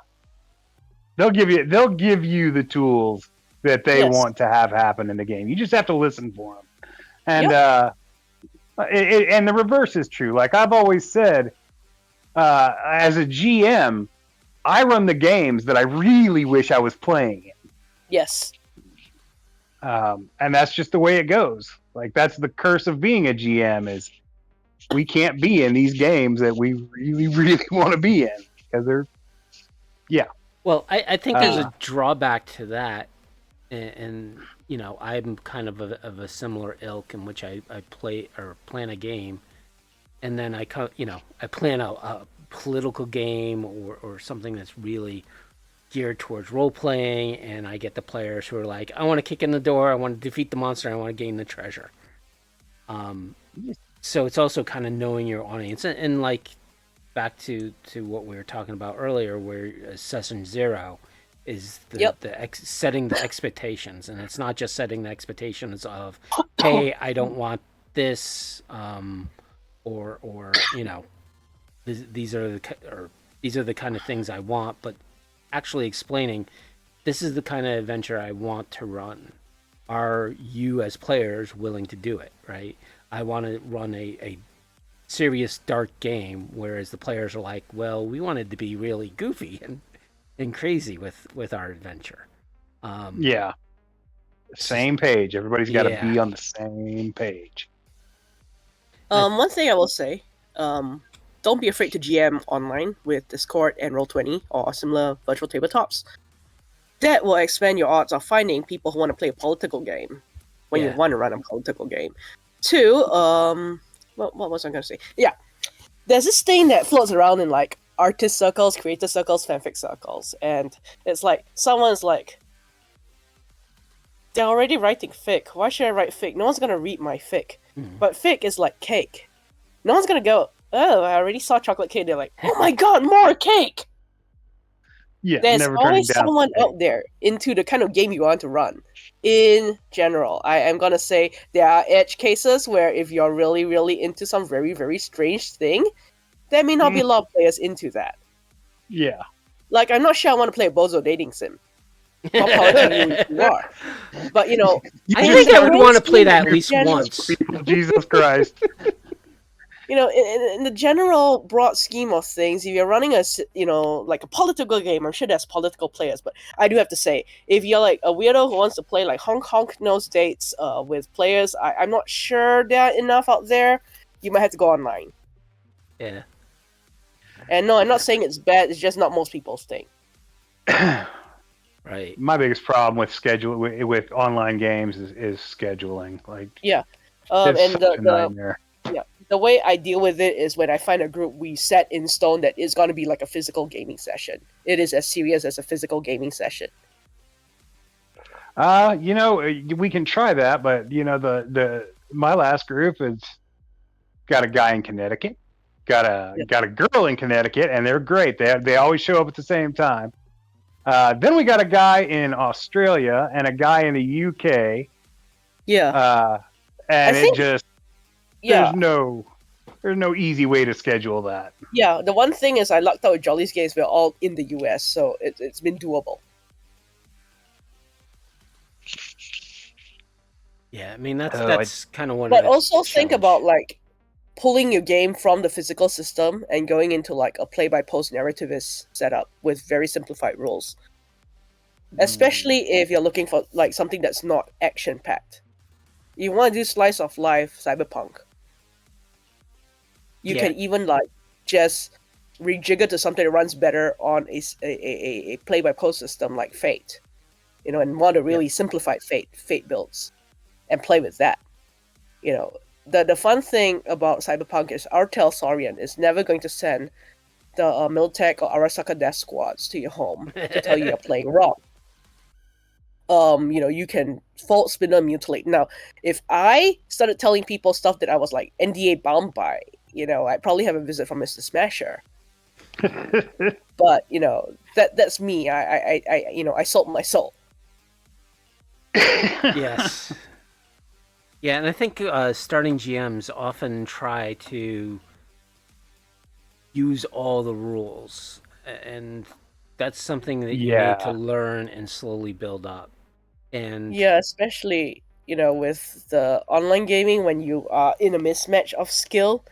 They'll give you the tools that they want to have happen in the game. You just have to listen for them. And and the reverse is true. Like I've always said, as a GM, I run the games that I really wish I was playing in. Yes. And that's just the way it goes. Like that's the curse of being a GM is we can't be in these games that we really, really want to be in because they're, Well, I think there's a drawback to that, and I'm kind of a similar ilk in which I play or plan a game. and then I plan a political game or something that's really geared towards role playing, and I get the players who are like, I want to kick in the door, I want to defeat the monster, I want to gain the treasure. So it's also kind of knowing your audience, and like back to what we were talking about earlier, where session zero is setting the expectations, and it's not just setting the expectations of, hey, I don't want this, or these are the kind of things I want, but actually explaining, this is the kind of adventure I want to run. Are you as players willing to do it? Right? I want to run a serious dark game, whereas the players are like, well, we wanted to be really goofy and crazy with our adventure. Yeah. Same page. Everybody's got to be on the same page. One thing I will say, don't be afraid to GM online with Discord and Roll20 or similar virtual tabletops. That will expand your odds of finding people who want to play a political game when you want to run a political game. Two, what was I going to say? Yeah, there's this thing that floats around in like artist circles, creator circles, fanfic circles, and it's like someone's like, they're already writing fic. Why should I write fic? No one's gonna read my fic. But fic is like cake. No one's gonna go, oh, I already saw chocolate cake. They're like, oh my god, more cake! Yeah, there's always someone out there into the kind of game you want to run. In general, I am gonna say there are edge cases where if you're really, really into some very, very strange thing, there may not be a lot of players into that. Yeah. Like, I'm not sure I want to play a bozo dating sim. How powerful you are. But, I think I would want to play that at least once. Jesus Christ. In the general broad scheme of things, if you're running like a political game, I'm sure there's political players, but I do have to say, if you're like a weirdo who wants to play like Hong Kong knows dates with players, I'm not sure there are enough out there. You might have to go online. Yeah. And no, I'm not saying it's bad, it's just not most people's thing. Right. My biggest problem with online games is scheduling. Like, yeah, and the way I deal with it is when I find a group we set in stone that is going to be like a physical gaming session. It is as serious as a physical gaming session. We can try that, but my last group has got a guy in Connecticut, got a girl in Connecticut, and they're great. They always show up at the same time. Then we got a guy in Australia and a guy in the UK. Yeah. There's no easy way to schedule that. Yeah, the one thing is I lucked out with Jolly's games. We're all in the US, so it's been doable. Yeah, I mean that's kind of one. But also think about like pulling your game from the physical system and going into like a play-by-post narrativist setup with very simplified rules. Especially if you're looking for like something that's not action-packed. You want to do slice of life Cyberpunk. You can even like just rejigger to something that runs better on a play-by-post system like Fate. And want to really simplified Fate builds and play with that. The fun thing about Cyberpunk is our Talsorian is never going to send the Miltech or Arasaka Death Squads to your home to tell you you're playing wrong. You can fault spinner mutilate. Now, if I started telling people stuff that I was like NDA bound by, I'd probably have a visit from Mr. Smasher. But that's me. I sold my soul. Yes. Yeah, and I think starting GMs often try to use all the rules, and that's something that you need to learn and slowly build up. And especially with the online gaming, when you are in a mismatch of skill,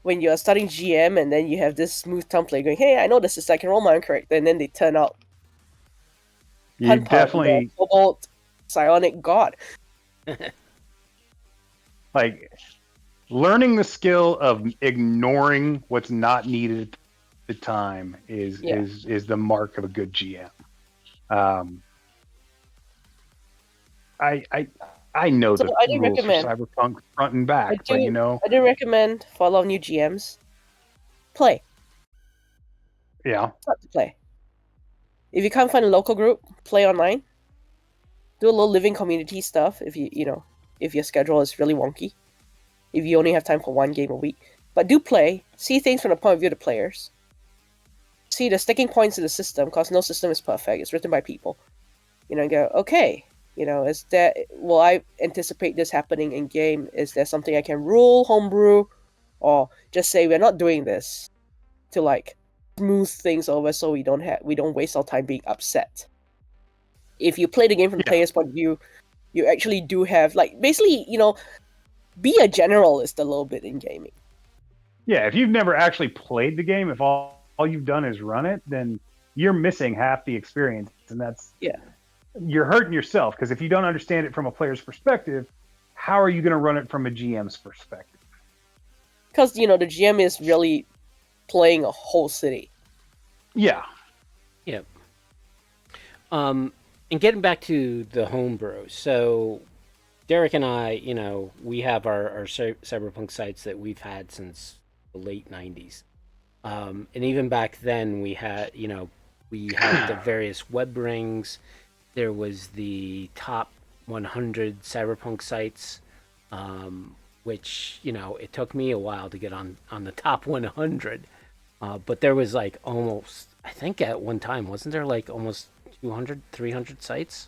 when you are starting GM and then you have this smooth template going, hey, I know this is I can roll my own character, and then they turn out definitely Cobalt Psionic God. Like, learning the skill of ignoring what's not needed at the time is the mark of a good GM. I I know So the I do rules for recommend. Cyberpunk front and back, but you know, I do recommend for a lot of new GMs, play. yeah, Start to play. If you can't find a local group, play online. Do a little living community stuff if if your schedule is really wonky. If you only have time for one game a week. But do play. See things from the point of view of the players. See the sticking points in the system, because no system is perfect. It's written by people. And go, okay, will I anticipate this happening in game? Is there something I can rule, homebrew, or just say we're not doing this to like smooth things over so we don't waste our time being upset. If you play the game from the player's point of view, you actually do have basically, be a generalist a little bit in gaming. Yeah, if you've never actually played the game, if all you've done is run it, then you're missing half the experience, and that's you're hurting yourself, because if you don't understand it from a player's perspective, how are you going to run it from a GM's perspective? Because the GM is really playing a whole city. Yeah. Yep. And getting back to the homebrew, so Derek and I, we have our Cyberpunk sites that we've had since the late 90s. And even back then we had the various web rings. There was the top 100 Cyberpunk sites, which, it took me a while to get on the top 100. But there was almost, I think at one time, wasn't there almost 200, 300 sites?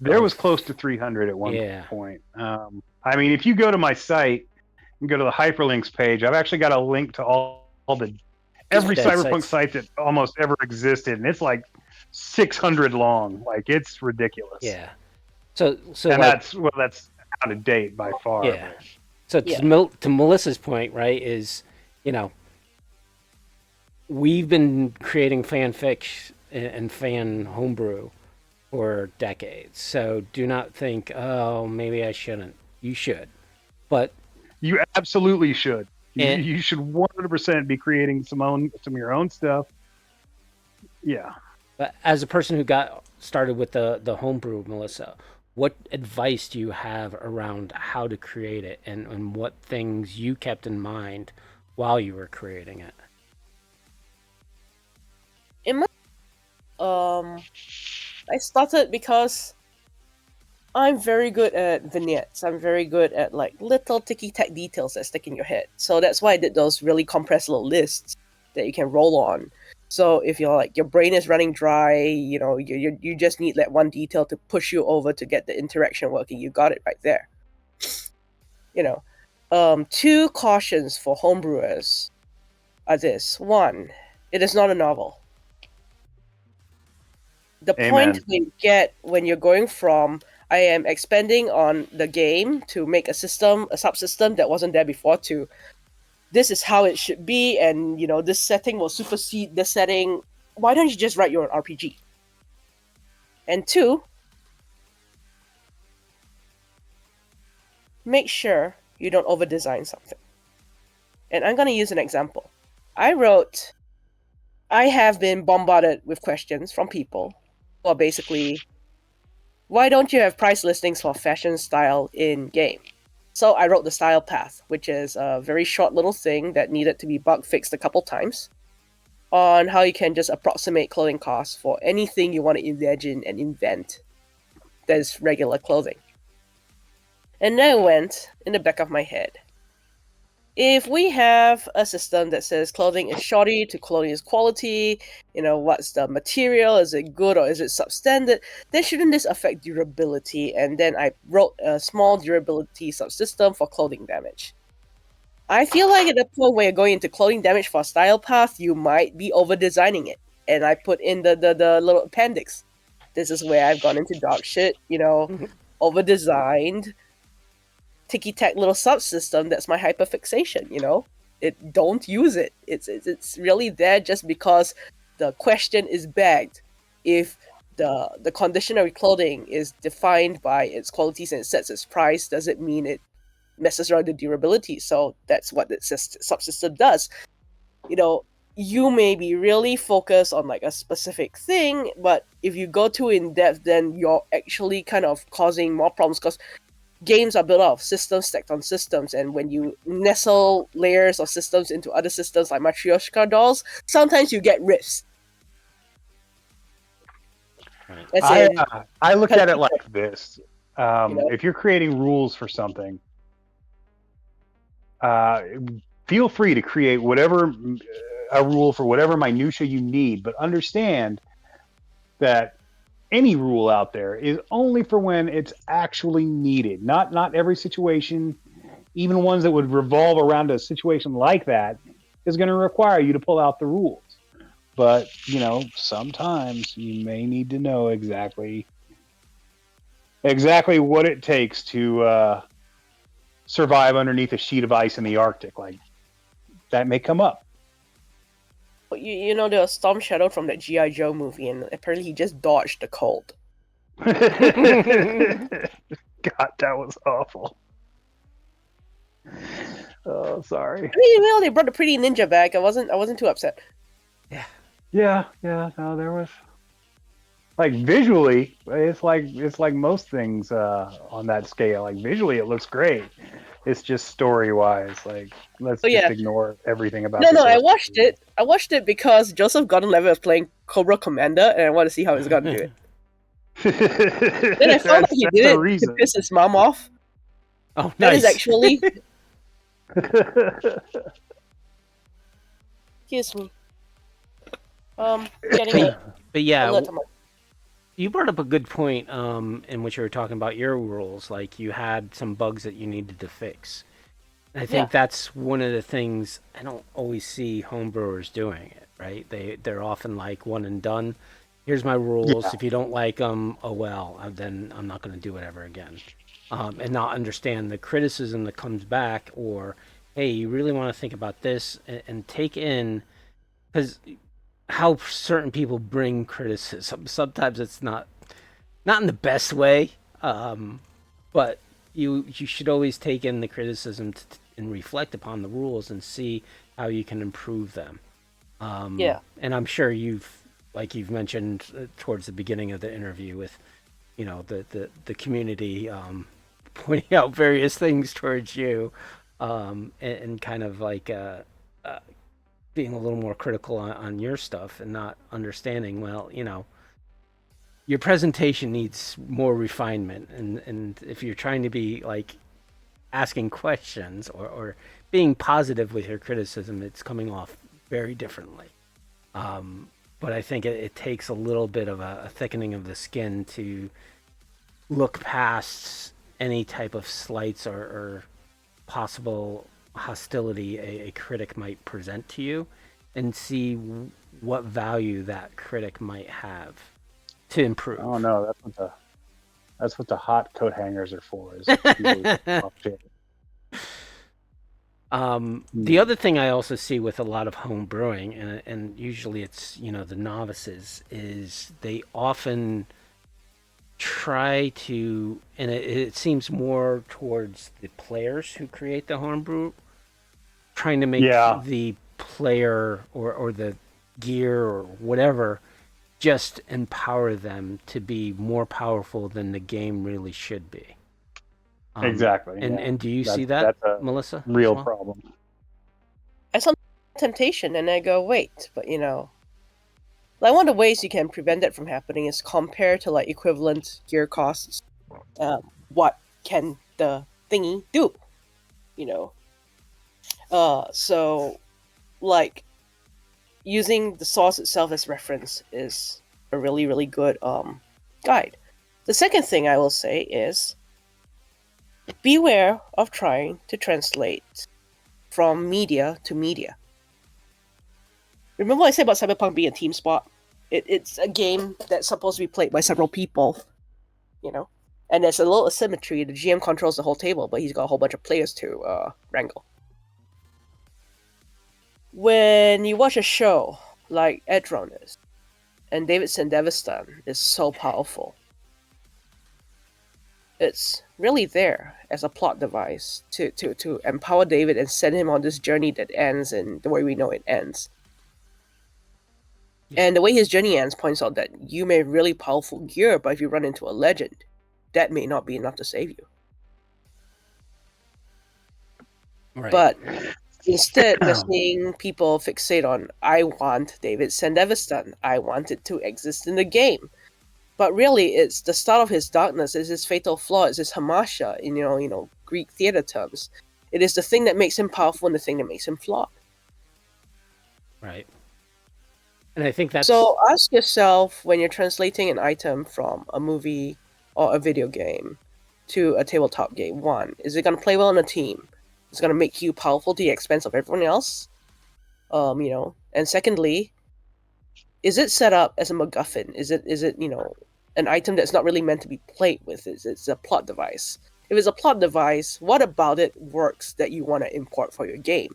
There was close to 300 at one point. I mean, if you go to my site and go to the hyperlinks page, I've actually got a link to every Cyberpunk site that almost ever existed, and it's 600 long. It's ridiculous. Yeah. So and that's out of date by far. Yeah. So to Melissa's point, right, is we've been creating fanfic and fan homebrew for decades. So do not think, oh, maybe I shouldn't. You should. But you absolutely should. You should 100% be creating some of your own stuff. Yeah. But as a person who got started with the homebrew, Melissa, what advice do you have around how to create it, and what things you kept in mind while you were creating it? I started because I'm very good at vignettes. I'm very good at little ticky-tack details that stick in your head. So that's why I did those really compressed little lists that you can roll on. So if you're your brain is running dry, you just need that one detail to push you over to get the interaction working. You got it right there. 2 cautions for homebrewers are this. 1, it is not a novel. The point we get when you're going from I am expanding on the game to make a subsystem that wasn't there before, to this is how it should be, and this setting will supersede this setting. Why don't you just write your own RPG? And 2, make sure you don't over-design something. And I'm going to use an example. I have been bombarded with questions from people who are basically, why don't you have price listings for fashion style in game? So I wrote the style path, which is a very short little thing that needed to be bug fixed a couple times, on how you can just approximate clothing costs for anything you want to imagine and invent that is regular clothing. And then I went in the back of my head, if we have a system that says clothing is shoddy to clothing is quality, what's the material? Is it good or is it substandard? Then shouldn't this affect durability? And then I wrote a small durability subsystem for clothing damage. I feel like at the point where you're going into clothing damage for a style path, you might be over-designing it. And I put in the little appendix. This is where I've gone into dog shit, over-designed, ticky-tack little subsystem that's my hyperfixation, don't use it. It's really there just because the question is bagged. If the conditionary clothing is defined by its qualities and it sets its price, does it mean it messes around the durability? So that's what the subsystem does. You may be really focused on a specific thing, but if you go too in depth, then you're actually kind of causing more problems, because games are built out of systems stacked on systems, and when you nestle layers of systems into other systems like Matryoshka dolls, sometimes you get rifts. Right. I look at it like this. If you're creating rules for something, feel free to create a rule for whatever minutia you need, but understand that any rule out there is only for when it's actually needed. Not every situation, even ones that would revolve around a situation like that, is going to require you to pull out the rules. But sometimes you may need to know exactly what it takes to survive underneath a sheet of ice in the Arctic. Like, that may come up. But there was Storm Shadow from that G.I. Joe movie, and apparently he just dodged the cold. God, that was awful. Oh, sorry. I mean, they brought the pretty ninja back. I wasn't too upset. Yeah. No, there was, like, visually, it's like most things on that scale. Like, visually, it looks great. It's just story-wise, like, let's just ignore everything about. No, I watched it. I watched it because Joseph Gordon-Levitt was playing Cobra Commander, and I want to see how he's gonna do it. Then I found out he did it to piss his mom off. Oh, nice. That is actually. Excuse me. Getting it. But yeah, you brought up a good point in which you were talking about your rules. Like, you had some bugs that you needed to fix. And I think that's one of the things I don't always see homebrewers doing it, right? They're often like one and done. Here's my rules. If you don't like them, oh well, then I'm not going to do it ever again. And not understand the criticism that comes back, or, hey, you really want to think about this and take in, because how certain people bring criticism. Sometimes it's not in the best way, but you should always take in the criticism and reflect upon the rules and see how you can improve them. And I'm sure you've mentioned towards the beginning of the interview with, the community pointing out various things towards you, and kind of like being a little more critical on your stuff and not understanding, well, your presentation needs more refinement, and if you're trying to be like asking questions or being positive with your criticism, it's coming off very differently. But I think it takes a little bit of a thickening of the skin to look past any type of slights or possible hostility a critic might present to you, and see what value that critic might have to improve. Oh no, that's what the hot coat hangers are for. Is the other thing I also see with a lot of home brewing, and usually it's the novices, is they often try to, and it seems more towards the players who create the homebrew, trying to make the player or the gear or whatever just empower them to be more powerful than the game really should be. Exactly. And do you see that, Melissa? Real problem. I saw temptation, and I go, wait, but like, one of the ways you can prevent that from happening is compare to like equivalent gear costs. What can the thingy do? So like using the source itself as reference is a really, really good guide. The second thing I will say is beware of trying to translate from media to media. Remember what I said about Cyberpunk being a team sport? It's a game that's supposed to be played by several people, and there's a little asymmetry. The GM controls the whole table, but he's got a whole bunch of players to wrangle. When you watch a show like Edgerunners, and David Sandevistan is so powerful, it's really there as a plot device to empower David and send him on this journey that ends in the way we know it ends. And the way his journey ends points out that you may have really powerful gear, but if you run into a legend, that may not be enough to save you. Right. But instead, we're seeing people fixate on, I want David Sandevistan. I want it to exist in the game. But really, it's the start of his darkness. It's his fatal flaw. It's his hamasha in Greek theater terms. It is the thing that makes him powerful and the thing that makes him flawed. Right. And I think that's... So ask yourself, when you're translating an item from a movie or a video game to a tabletop game, one, is it going to play well in a team? Is it going to make you powerful to the expense of everyone else? And secondly, is it set up as a MacGuffin? Is it an item that's not really meant to be played with? It's a plot device. If it's a plot device, what about it works that you want to import for your game?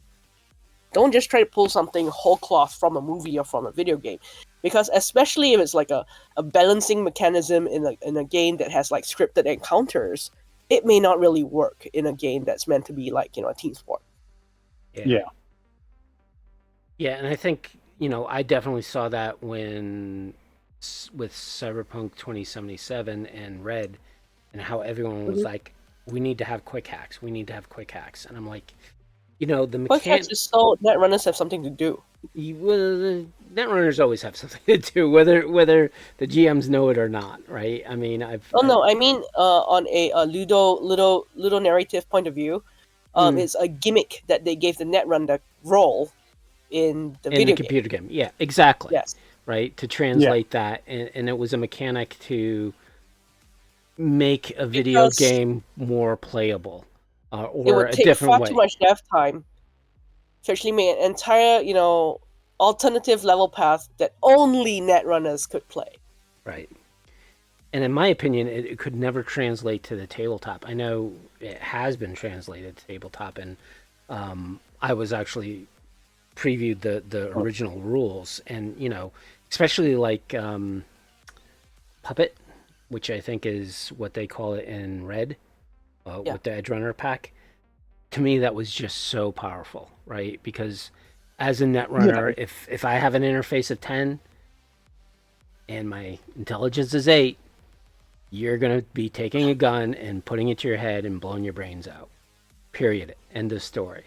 Don't just try to pull something whole cloth from a movie or from a video game, because especially if it's like a balancing mechanism in a game that has like scripted encounters, it may not really work in a game that's meant to be like a team sport. Yeah. And I think I definitely saw that with Cyberpunk 2077 and Red, and how everyone was like, we need to have quick hacks. We need to have quick hacks. And I'm like, the Quick hacks is so Netrunners have something to do. The Netrunners always have something to do, whether the GMs know it or not, right? I mean, on a Ludo narrative point of view, it's a gimmick that they gave the Netrunner role in the video computer game. Yeah, exactly. Yes. Right, to translate that, and it was a mechanic to make a video game more playable, or a different way. It would take far too much dev time to actually make an entire, alternative level path that only Netrunners could play. Right. And in my opinion, it could never translate to the tabletop. I know it has been translated to tabletop, and I was actually previewed the original rules, and especially like Puppet, which I think is what they call it in Red, with the Edgerunner pack. To me, that was just so powerful, right? Because as a Netrunner, if I have an interface of 10 and my intelligence is 8, you're going to be taking a gun and putting it to your head and blowing your brains out. Period. End of story.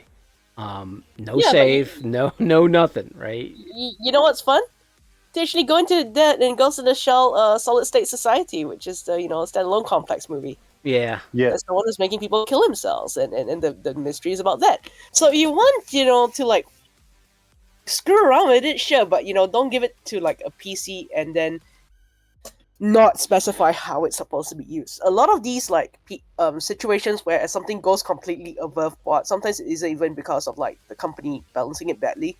No save, no nothing, right? You know what's fun? To actually go into that and Ghost in the Shell Solid State Society, which is the standalone complex movie. Yeah. That's the one that's making people kill themselves, and the mystery is about that. So you want to like screw around with it, sure, but don't give it to like a PC and then not specify how it's supposed to be used. A lot of these like situations where something goes completely above board, sometimes it isn't even because of like the company balancing it badly.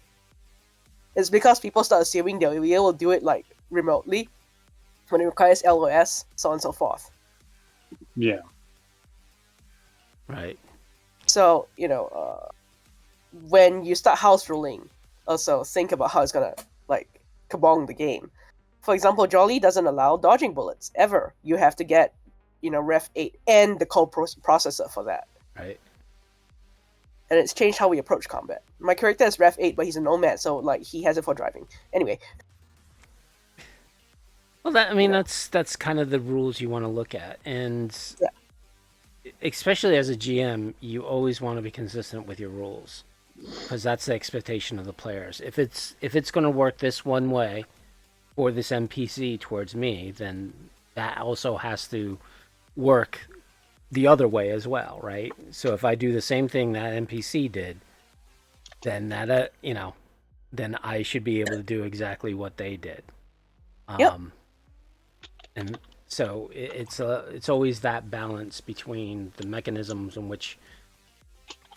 It's because people start assuming they'll be able to do it like remotely when it requires LOS, so on and so forth. Yeah. Right. So, when you start house ruling, also think about how it's gonna like kabong the game. For example, Jolly doesn't allow dodging bullets ever. You have to get, Ref 8 and the code processor for that. Right. And it's changed how we approach combat. My character is Ref 8, but he's a nomad, so like he has it for driving. Anyway. Well, that's kind of the rules you want to look at, and especially as a GM, you always want to be consistent with your rules, because that's the expectation of the players. If it's going to work this one way for this NPC towards me, then that also has to work the other way as well, right? So if I do the same thing that NPC did, then that then I should be able to do exactly what they did. And so it's always that balance between the mechanisms in which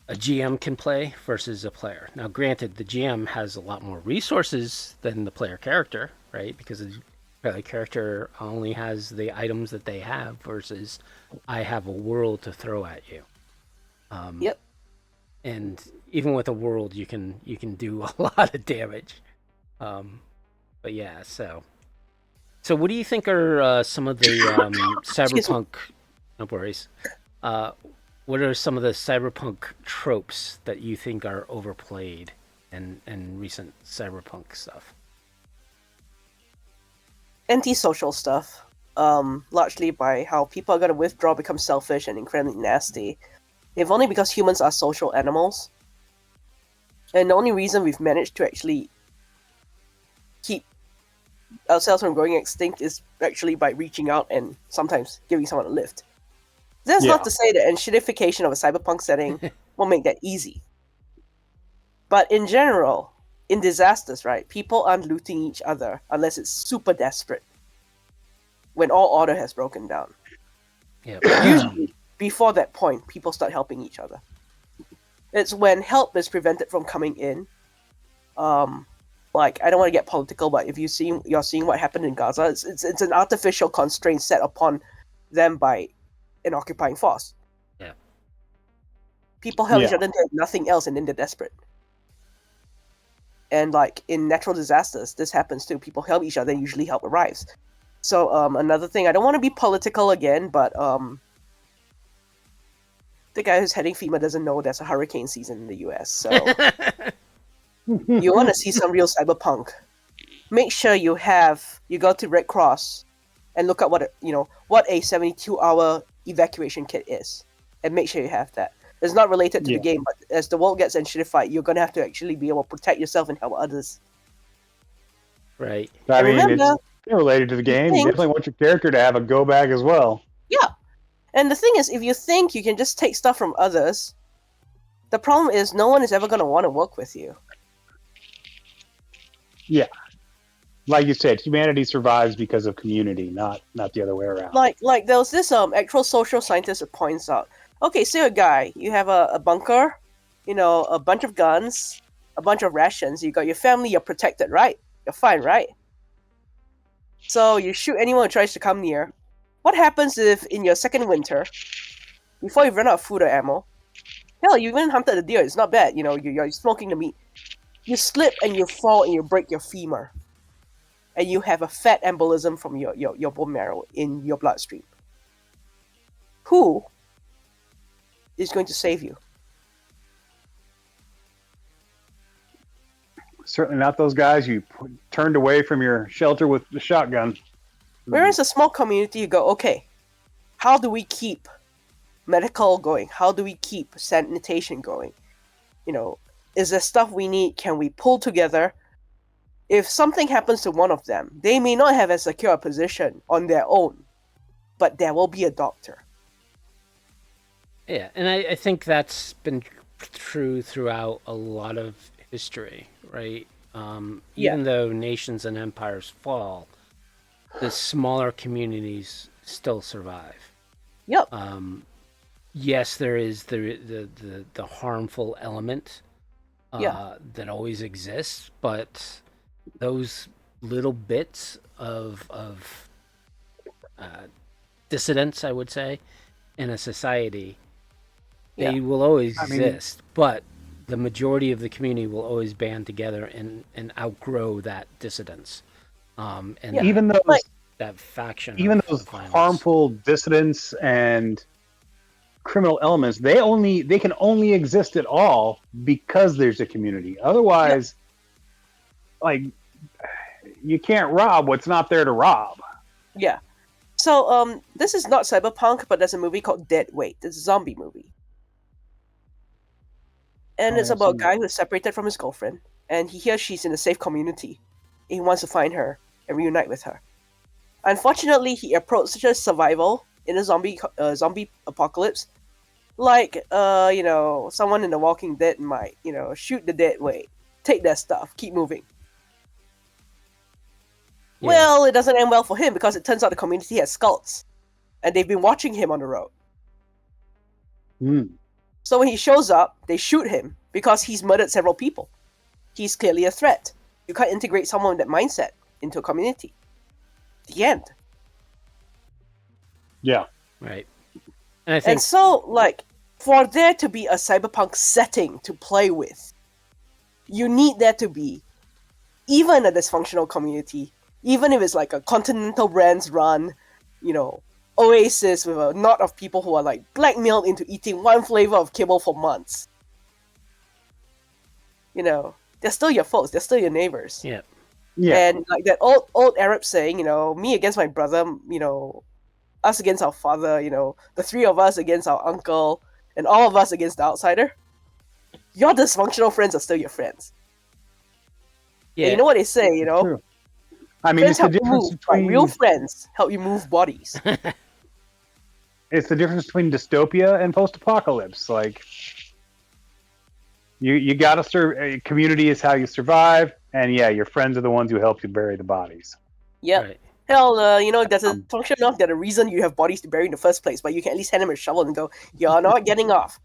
a GM can play versus a player. Now, granted, the GM has a lot more resources than the player character, right? Because the player character only has the items that they have versus I have a world to throw at you. And even with a world, you can do a lot of damage. But yeah, so what do you think are some of the cyberpunk? No worries. What are some of the cyberpunk tropes that you think are overplayed in recent cyberpunk stuff? Antisocial stuff, largely by how people are going to withdraw, become selfish, and incredibly nasty. if only because humans are social animals. And the only reason we've managed to actually keep ourselves from going extinct is actually by reaching out and sometimes giving someone a lift. That's not to say that enshittification of a cyberpunk setting will make that easy. But in general, in disasters, right, people aren't looting each other unless it's super desperate. When all order has broken down. Yep. Usually, before that point, people start helping each other. It's when help is prevented from coming in. Like, I don't want to get political, but if you're seeing what happened in Gaza, it's an artificial constraint set upon them by an occupying force. Yeah. People help each other until nothing else, and then they're desperate. And like in natural disasters, this happens too. People help each other, and usually help arrives. So another thing, I don't want to be political again, but the guy who's heading FEMA doesn't know there's a hurricane season in the US. So you want to see some real cyberpunk, make sure you go to Red Cross and look at what a 72-hour evacuation kit is, and make sure you have that. It's not related to the game, but as the world gets enshittified, you're going to have to actually be able to protect yourself and help others. Right. I mean, it's related to the game. You definitely want your character to have a go bag as well. Yeah. And the thing is, if you think you can just take stuff from others, the problem is no one is ever going to want to work with you. Yeah. Like you said, humanity survives because of community, not the other way around. Like there was this actual social scientist that points out, okay, so you're a guy, you have a bunker, a bunch of guns, a bunch of rations, you got your family, you're protected, right? You're fine, right? So you shoot anyone who tries to come near. What happens if in your second winter, before you run out of food or ammo, hell, you even hunted a deer, it's not bad, you're smoking the meat. You slip and you fall and you break your femur. And you have a fat embolism from your bone marrow in your bloodstream. Who is going to save you? Certainly not those guys you turned away from your shelter with the shotgun. Whereas a small community, you go, okay, how do we keep medical going? How do we keep sanitation going? Is there stuff we need? Can we pull together? If something happens to one of them, they may not have a secure position on their own, but there will be a doctor. Yeah, and I think that's been true throughout a lot of history, right? Even though nations and empires fall, the smaller communities still survive. Yep. Yes, there is the harmful element that always exists, but those little bits of dissidents, I would say, in a society, they will always exist, but the majority of the community will always band together and outgrow that dissidence. And even those that faction, even those harmful dissidents and criminal elements, they can only exist at all because there's a community. Otherwise, like, you can't rob what's not there to rob. Yeah. So this is not cyberpunk, but there's a movie called Dead Weight. It's a zombie movie. And it's about a guy who's separated from his girlfriend, and he hears she's in a safe community. He wants to find her and reunite with her. Unfortunately, he approaches survival in a zombie apocalypse like someone in The Walking Dead might, shoot the dead weight, take their stuff, keep moving. Yeah. Well, it doesn't end well for him because it turns out the community has scouts, and they've been watching him on the road. So when he shows up, they shoot him because he's murdered several people. He's clearly a threat. You can't integrate someone with that mindset into a community. The end. Yeah. Right. And I think so, like, for there to be a cyberpunk setting to play with, you need there to be even a dysfunctional community, even if it's like a Continental Brands run, oasis with a knot of people who are like blackmailed into eating one flavor of kibble for months. They're still your folks, they're still your neighbors. Yeah. And like that old Arab saying, me against my brother, us against our father, the three of us against our uncle. and all of us against the outsider, your dysfunctional friends are still your friends. Yeah. And you know what they say, you know? True. I mean, Friends it's the help you difference move, but between real friends help you move bodies. it's the difference between dystopia and post-apocalypse. Like, you gotta serve. Community is how you survive, and yeah, your friends are the ones who help you bury the bodies. Yep. Right. Hell, you know, there's a function enough that the reason you have bodies to bury in the first place, but you can at least hand them a shovel and go, you're not getting off.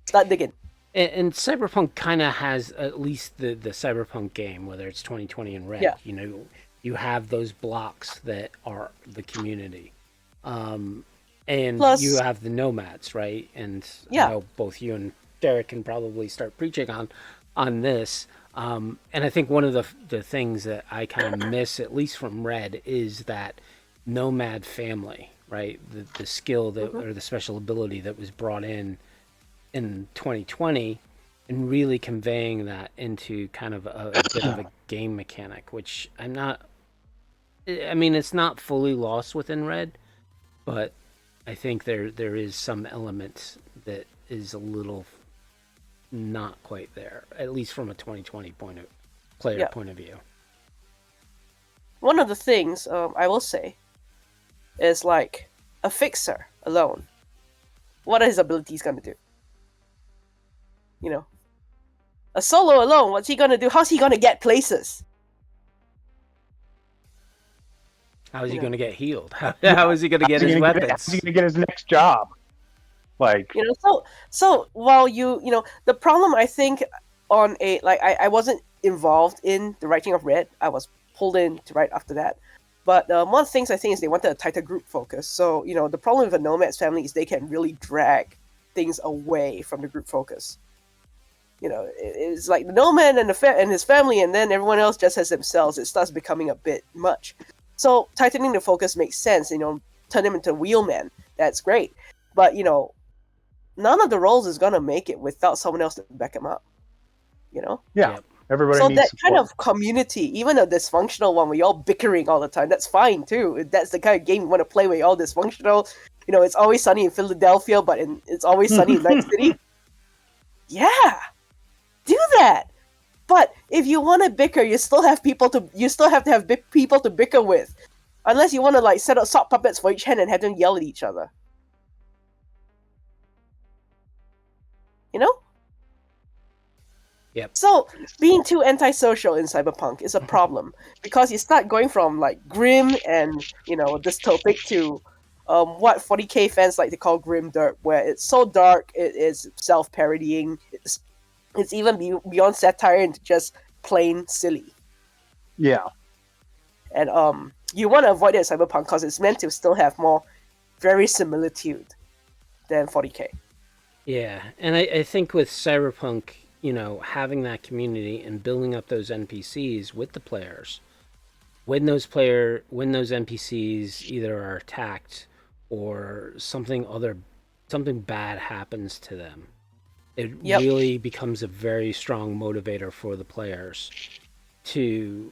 Start digging. And Cyberpunk kind of has, at least the Cyberpunk game, whether it's 2020 and Red, Yeah. you know, you have those blocks that are the community. And Plus- you have the nomads, right? And Yeah. I know both you and Derek can probably start preaching on this. And I think one of the things that I kind of miss, at least from Red, is that nomad family, right? The skill that or the special ability that was brought in 2020, and really conveying that into kind of a bit of a game mechanic, which I'm not. I mean, it's not fully lost within Red, but I think there is some element that is a little not quite there, at least from a 2020 player point of view. One of the things I will say is like a fixer alone. What are his abilities gonna do? You know, a solo alone. What's he gonna do? How's he gonna get places? How is he Yeah. going to get healed? How is he going to get his weapons? How's he gonna get his next job? Like, You know, so while you know, the problem I think on a like I wasn't involved in the writing of Red. I was pulled in to write after that. But one of the things I think is they wanted a tighter group focus. So, you know, the problem with a Nomad's family is they can really drag things away from the group focus. You know, it's like the Nomad and and his family, and then everyone else just has themselves. It starts becoming a bit much. So tightening the focus makes sense. You know, turn him into a wheelman. That's great. But, you know, none of the roles is gonna make it without someone else to back him up. You know? yeah, Yep. everybody So needs that support. kind of community, even a dysfunctional one where you're all bickering all the time, that's fine too. That's the kind of game you want to play where you're all dysfunctional. You know, it's always sunny in Philadelphia, but it's always sunny in Night City. Yeah, do that. But if you want to bicker, you still have to have people to bicker with, unless you want to like set up sock puppets for each hand and have them yell at each other. You know? Yep. So, being too antisocial in Cyberpunk is a problem because you start going from like grim and, you know, dystopic to what 40k fans like to call grim dirt, where it's so dark, it is self-parodying, it's even beyond satire into just plain silly. Yeah, And you want to avoid it in Cyberpunk because it's meant to still have more verisimilitude than 40k. Yeah, and I think with Cyberpunk, you know, having that community and building up those NPCs with the players, when those NPCs either are attacked or something bad happens to them, it really becomes a very strong motivator for the players to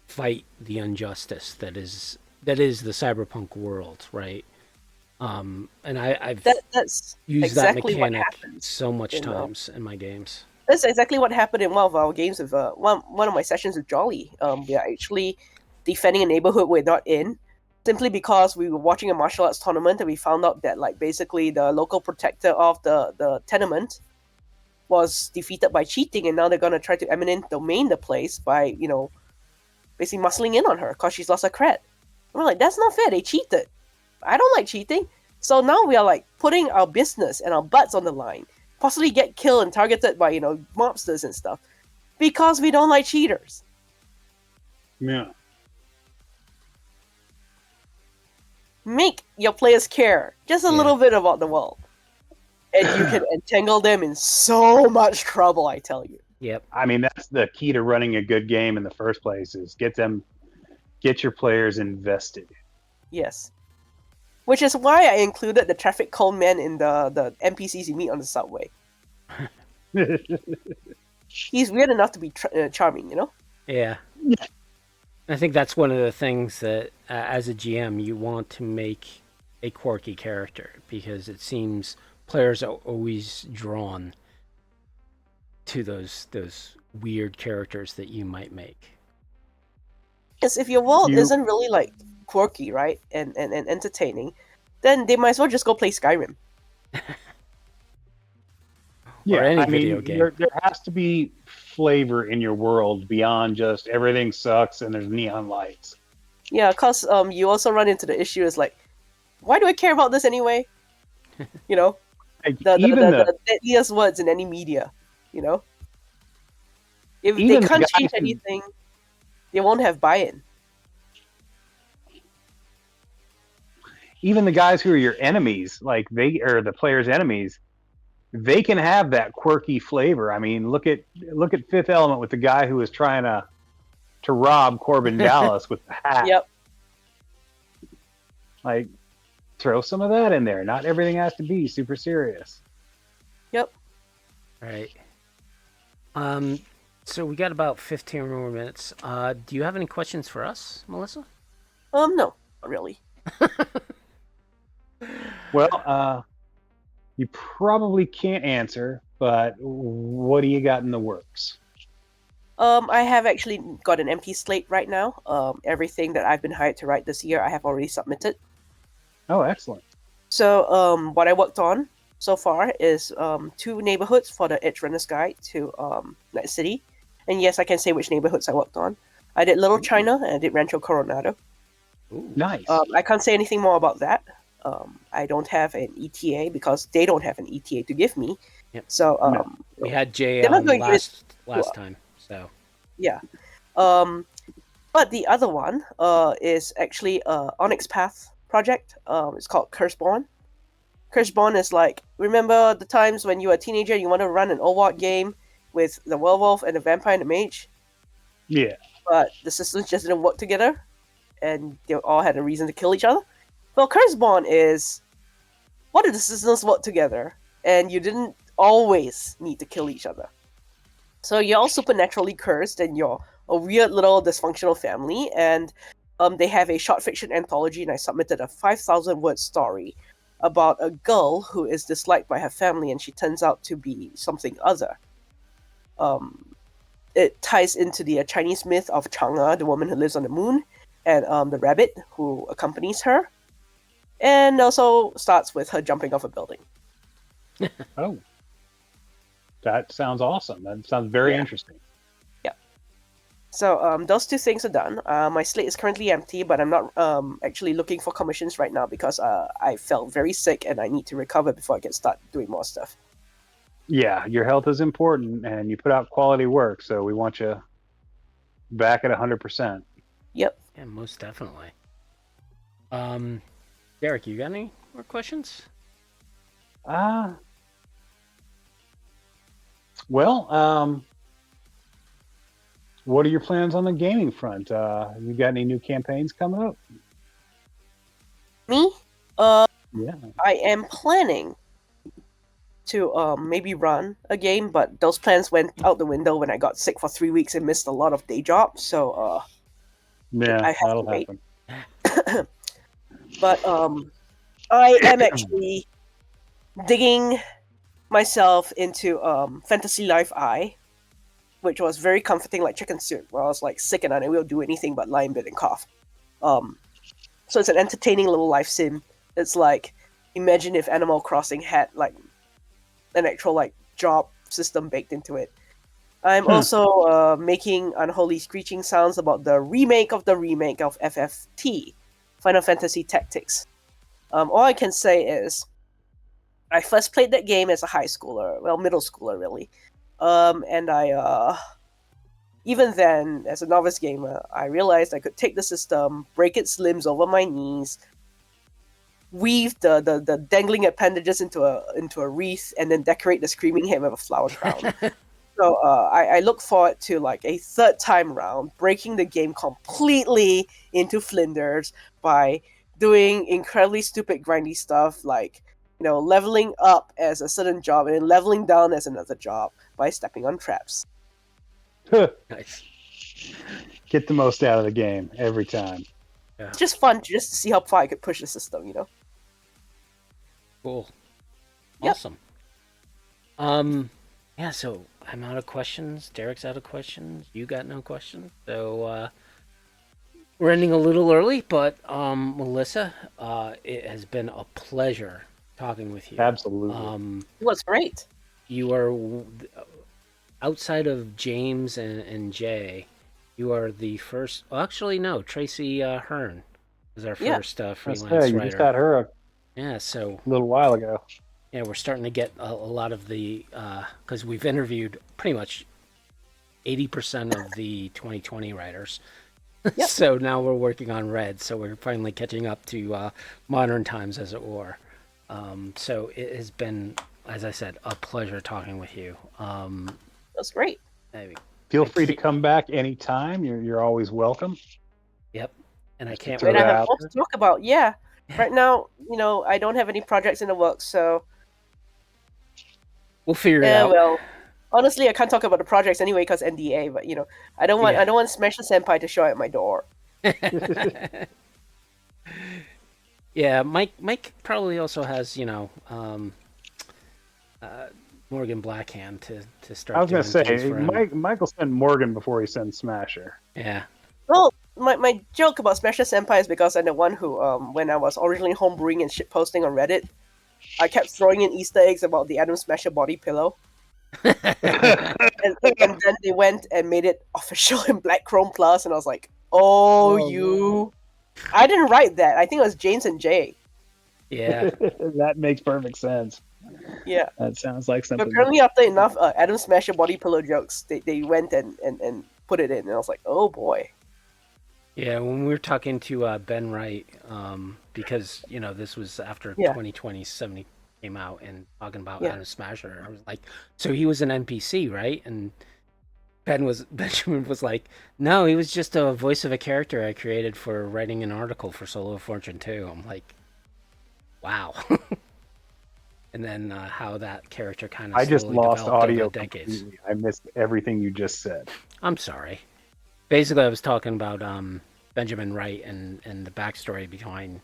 fight the injustice that is the Cyberpunk world, right? And I've That's used exactly that what mechanic happens so much in, times in my games. That's exactly what happened in one of our games with one of my sessions with Jolly. We are actually defending a neighborhood we're not in, simply because we were watching a martial arts tournament and we found out that like basically the local protector of the tenement was defeated by cheating, and now they're gonna try to eminent domain the place by, you know, basically muscling in on her because she's lost her cred. And we're like, that's not fair. They cheated. I don't like cheating. So now we are like putting our business and our butts on the line, possibly get killed and targeted by, you know, mobsters and stuff, because we don't like cheaters. yeah. Make your players care just a little bit about the world, and you can entangle them in so much trouble, I tell you. Yep. I mean, that's the key to running a good game in the first place: is get your players invested. Yes. Which is why I included the traffic cone man in the NPCs you meet on the subway. He's weird enough to be charming, you know? Yeah. I think that's one of the things that, as a GM, you want to make a quirky character, because it seems players are always drawn to those weird characters that you might make. Because if your world isn't really like quirky, right, and entertaining, then they might as well just go play Skyrim. Or any video game. There has to be flavor in your world beyond just everything sucks and there's neon lights. Yeah, because you also run into the issue is like, why do I care about this anyway? You know, the deadliest words in any media. You know, if they can't change anything, they won't have buy-in. Even the guys who are your enemies, like they are the player's enemies, they can have that quirky flavor. I mean, look at Fifth Element with the guy who was trying to rob Corbin Dallas with the hat. Yep. Like, throw some of that in there. Not everything has to be super serious. Yep. All right. So we got about 15 more minutes. Do you have any questions for us, Melissa? No, not really. Well, you probably can't answer, but what do you got in the works? I have actually got an empty slate right now. Everything that I've been hired to write this year, I have already submitted. Oh, excellent. So, what I worked on so far is 2 neighborhoods for the Edgerunners Guide to Night City. And yes, I can say which neighborhoods I worked on. I did Little China and I did Rancho Coronado. Ooh. Nice. I can't say anything more about that. I don't have an ETA because they don't have an ETA to give me. Yep. So we had Jay on last time. So yeah. But the other one is actually Onyx Path project. It's called Curseborn. Curseborn is like, remember the times when you were a teenager and you want to run an OWOT game with the werewolf and the vampire and the mage? Yeah. But the systems just didn't work together and they all had a reason to kill each other. Well, Curseborn is, what if the systems work together and you didn't always need to kill each other? So you're all supernaturally cursed and you're a weird little dysfunctional family, and they have a short fiction anthology, and I submitted a 5,000-word story about a girl who is disliked by her family and she turns out to be something other. It ties into the Chinese myth of Chang'e, the woman who lives on the moon, and the rabbit who accompanies her. And also starts with her jumping off a building. Oh. That sounds awesome. That sounds very interesting. Yeah. So those 2 things are done. My slate is currently empty, but I'm not actually looking for commissions right now because I felt very sick and I need to recover before I can start doing more stuff. Yeah, your health is important and you put out quality work, so we want you back at 100%. Yep. Yeah, most definitely. Derek, you got any more questions? Well, what are your plans on the gaming front? You got any new campaigns coming up? Me? Yeah. I am planning to maybe run a game, but those plans went out the window when I got sick for 3 weeks and missed a lot of day jobs, so yeah, I have that'll to wait. happen. But I am actually digging myself into Fantasy Life I, which was very comforting, like chicken soup, where I was like sick and unable to do anything but lie in bed and cough. So it's an entertaining little life sim. It's like, imagine if Animal Crossing had like an actual like job system baked into it. I'm also making unholy screeching sounds about the remake of FFT, Final Fantasy Tactics. All I can say is, I first played that game as a high schooler, well, middle schooler really, and I, even then, as a novice gamer, I realized I could take the system, break its limbs over my knees, weave the dangling appendages into a wreath, and then decorate the screaming head with a flower crown. So I look forward to like a third time round, breaking the game completely into flinders by doing incredibly stupid grindy stuff like, leveling up as a certain job and then leveling down as another job by stepping on traps. Nice. Get the most out of the game every time. Yeah. It's just fun just to see how far I could push the system, Cool. Yep. Awesome. Yeah, so I'm out of questions. Derek's out of questions. You got no questions. So we're ending a little early, but Melissa, it has been a pleasure talking with you. Absolutely. It was great. You are outside of James and Jay. You are the first. Well, actually, no. Tracy Hearn is our first freelance you writer. just had her Yeah, so a little while ago. yeah, we're starting to get a lot of the because we've interviewed pretty much 80% of the 2020 writers. Yep. So now we're working on Red, so we're finally catching up to modern times, as it were. So it has been, as I said, a pleasure talking with you. That's great. Feel free to come back anytime. You're always welcome. Yep. And I can't wait. wait. I have more to talk about. Yeah. Right now, I don't have any projects in the works, so we'll figure it out. Well, honestly, I can't talk about the projects anyway because NDA. But I don't want Smash the Senpai to show at my door. Yeah, Mike probably also has Morgan Blackhand to start. I was gonna say Michael send Morgan before he sends Smasher. Yeah. Well, my joke about Smash the Senpai is because I'm the one who, when I was originally homebrewing and shitposting on Reddit, I kept throwing in Easter eggs about the Adam Smasher body pillow. and then they went and made it official in Black Chrome Plus, and I was like, no. I didn't write that. I think it was James and Jay. Yeah. That makes perfect sense. Yeah. That sounds like something. But apparently after enough Adam Smasher body pillow jokes, they went and put it in, and I was like, oh boy. Yeah, when we were talking to Ben Wright, because this was after 2020 70 came out, and talking about Adam Smasher, I was like, so he was an NPC, right? And Benjamin was like, no, he was just a voice of a character I created for writing an article for Solo of Fortune 2. I'm like, wow. And then how that character kind of I just lost audio decades. Completely. I missed everything you just said. I'm sorry. Basically, I was talking about Benjamin Wright and the backstory behind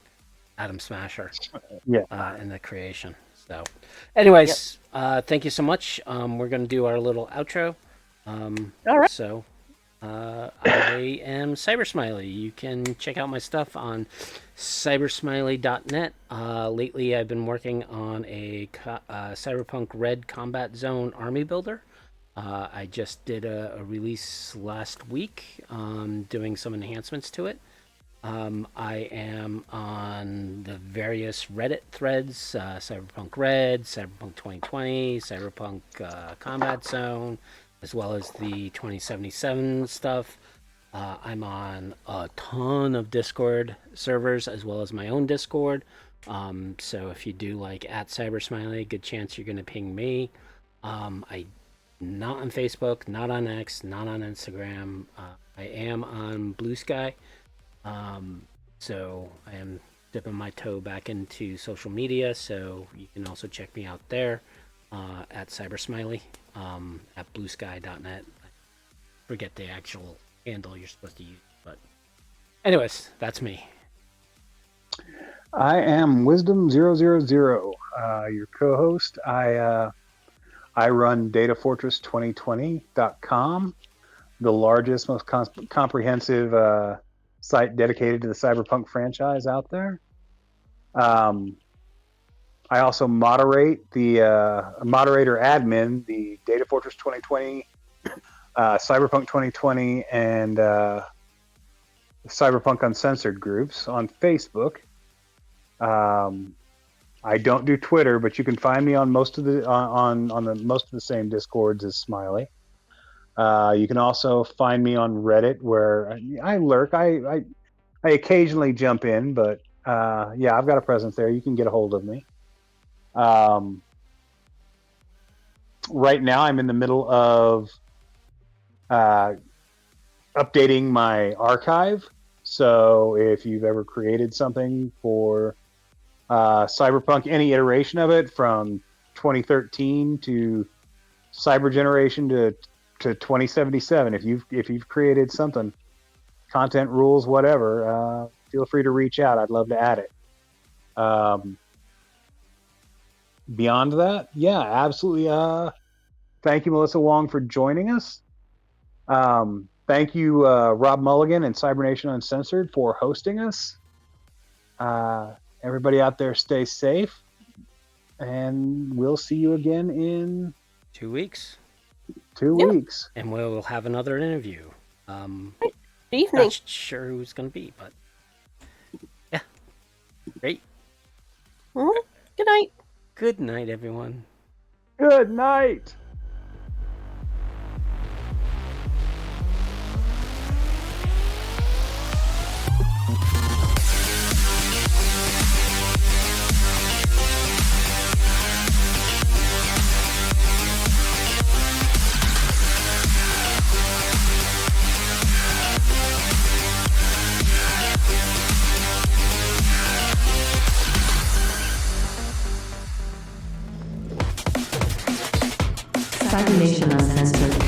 Adam Smasher. Yeah. And the creation. So, anyways, thank you so much. We're going to do our little outro. All right. So, I am Cybersmily. You can check out my stuff on cybersmily.net. Lately, I've been working on a Cyberpunk Red Combat Zone army builder. I just did a release last week, doing some enhancements to it. I am on the various Reddit threads, Cyberpunk Red, Cyberpunk 2020, Cyberpunk Combat Zone, as well as the 2077 stuff. I'm on a ton of Discord servers, as well as my own Discord. So if you do like @Cybersmiley, good chance you're going to ping me. I not on Facebook, not on X, not on Instagram. I am on Blue Sky. So I am dipping my toe back into social media, so you can also check me out there @Cybersmiley, at bluesky.net. I forget the actual handle you're supposed to use, but anyways, that's me. I am Wisdom000, your co-host. I run Datafortress2020.com, the largest, most comprehensive site dedicated to the Cyberpunk franchise out there. I also moderate the moderator admin, the Datafortress 2020, Cyberpunk 2020, and Cyberpunk Uncensored groups on Facebook. I don't do Twitter, but you can find me on most of the most of the same Discords as Smiley. You can also find me on Reddit, where I lurk. I occasionally jump in, but yeah, I've got a presence there. You can get a hold of me. Right now, I'm in the middle of updating my archive. So if you've ever created something for Cyberpunk, any iteration of it from 2013 to Cyber Generation to 2077, if you've created something, content rules, whatever, feel free to reach out. I'd love to add it. beyond that, yeah, absolutely. Thank you, Melissa Wong, for joining us. Thank you, Rob Mulligan and Cybernation Uncensored for hosting us. Everybody out there, stay safe, and we'll see you again in 2 weeks. 2 weeks. And we'll have another interview. Good evening. Not sure who it's going to be, but yeah. Great. Good night. Good night, everyone. Good night. Cybernation Uncensored.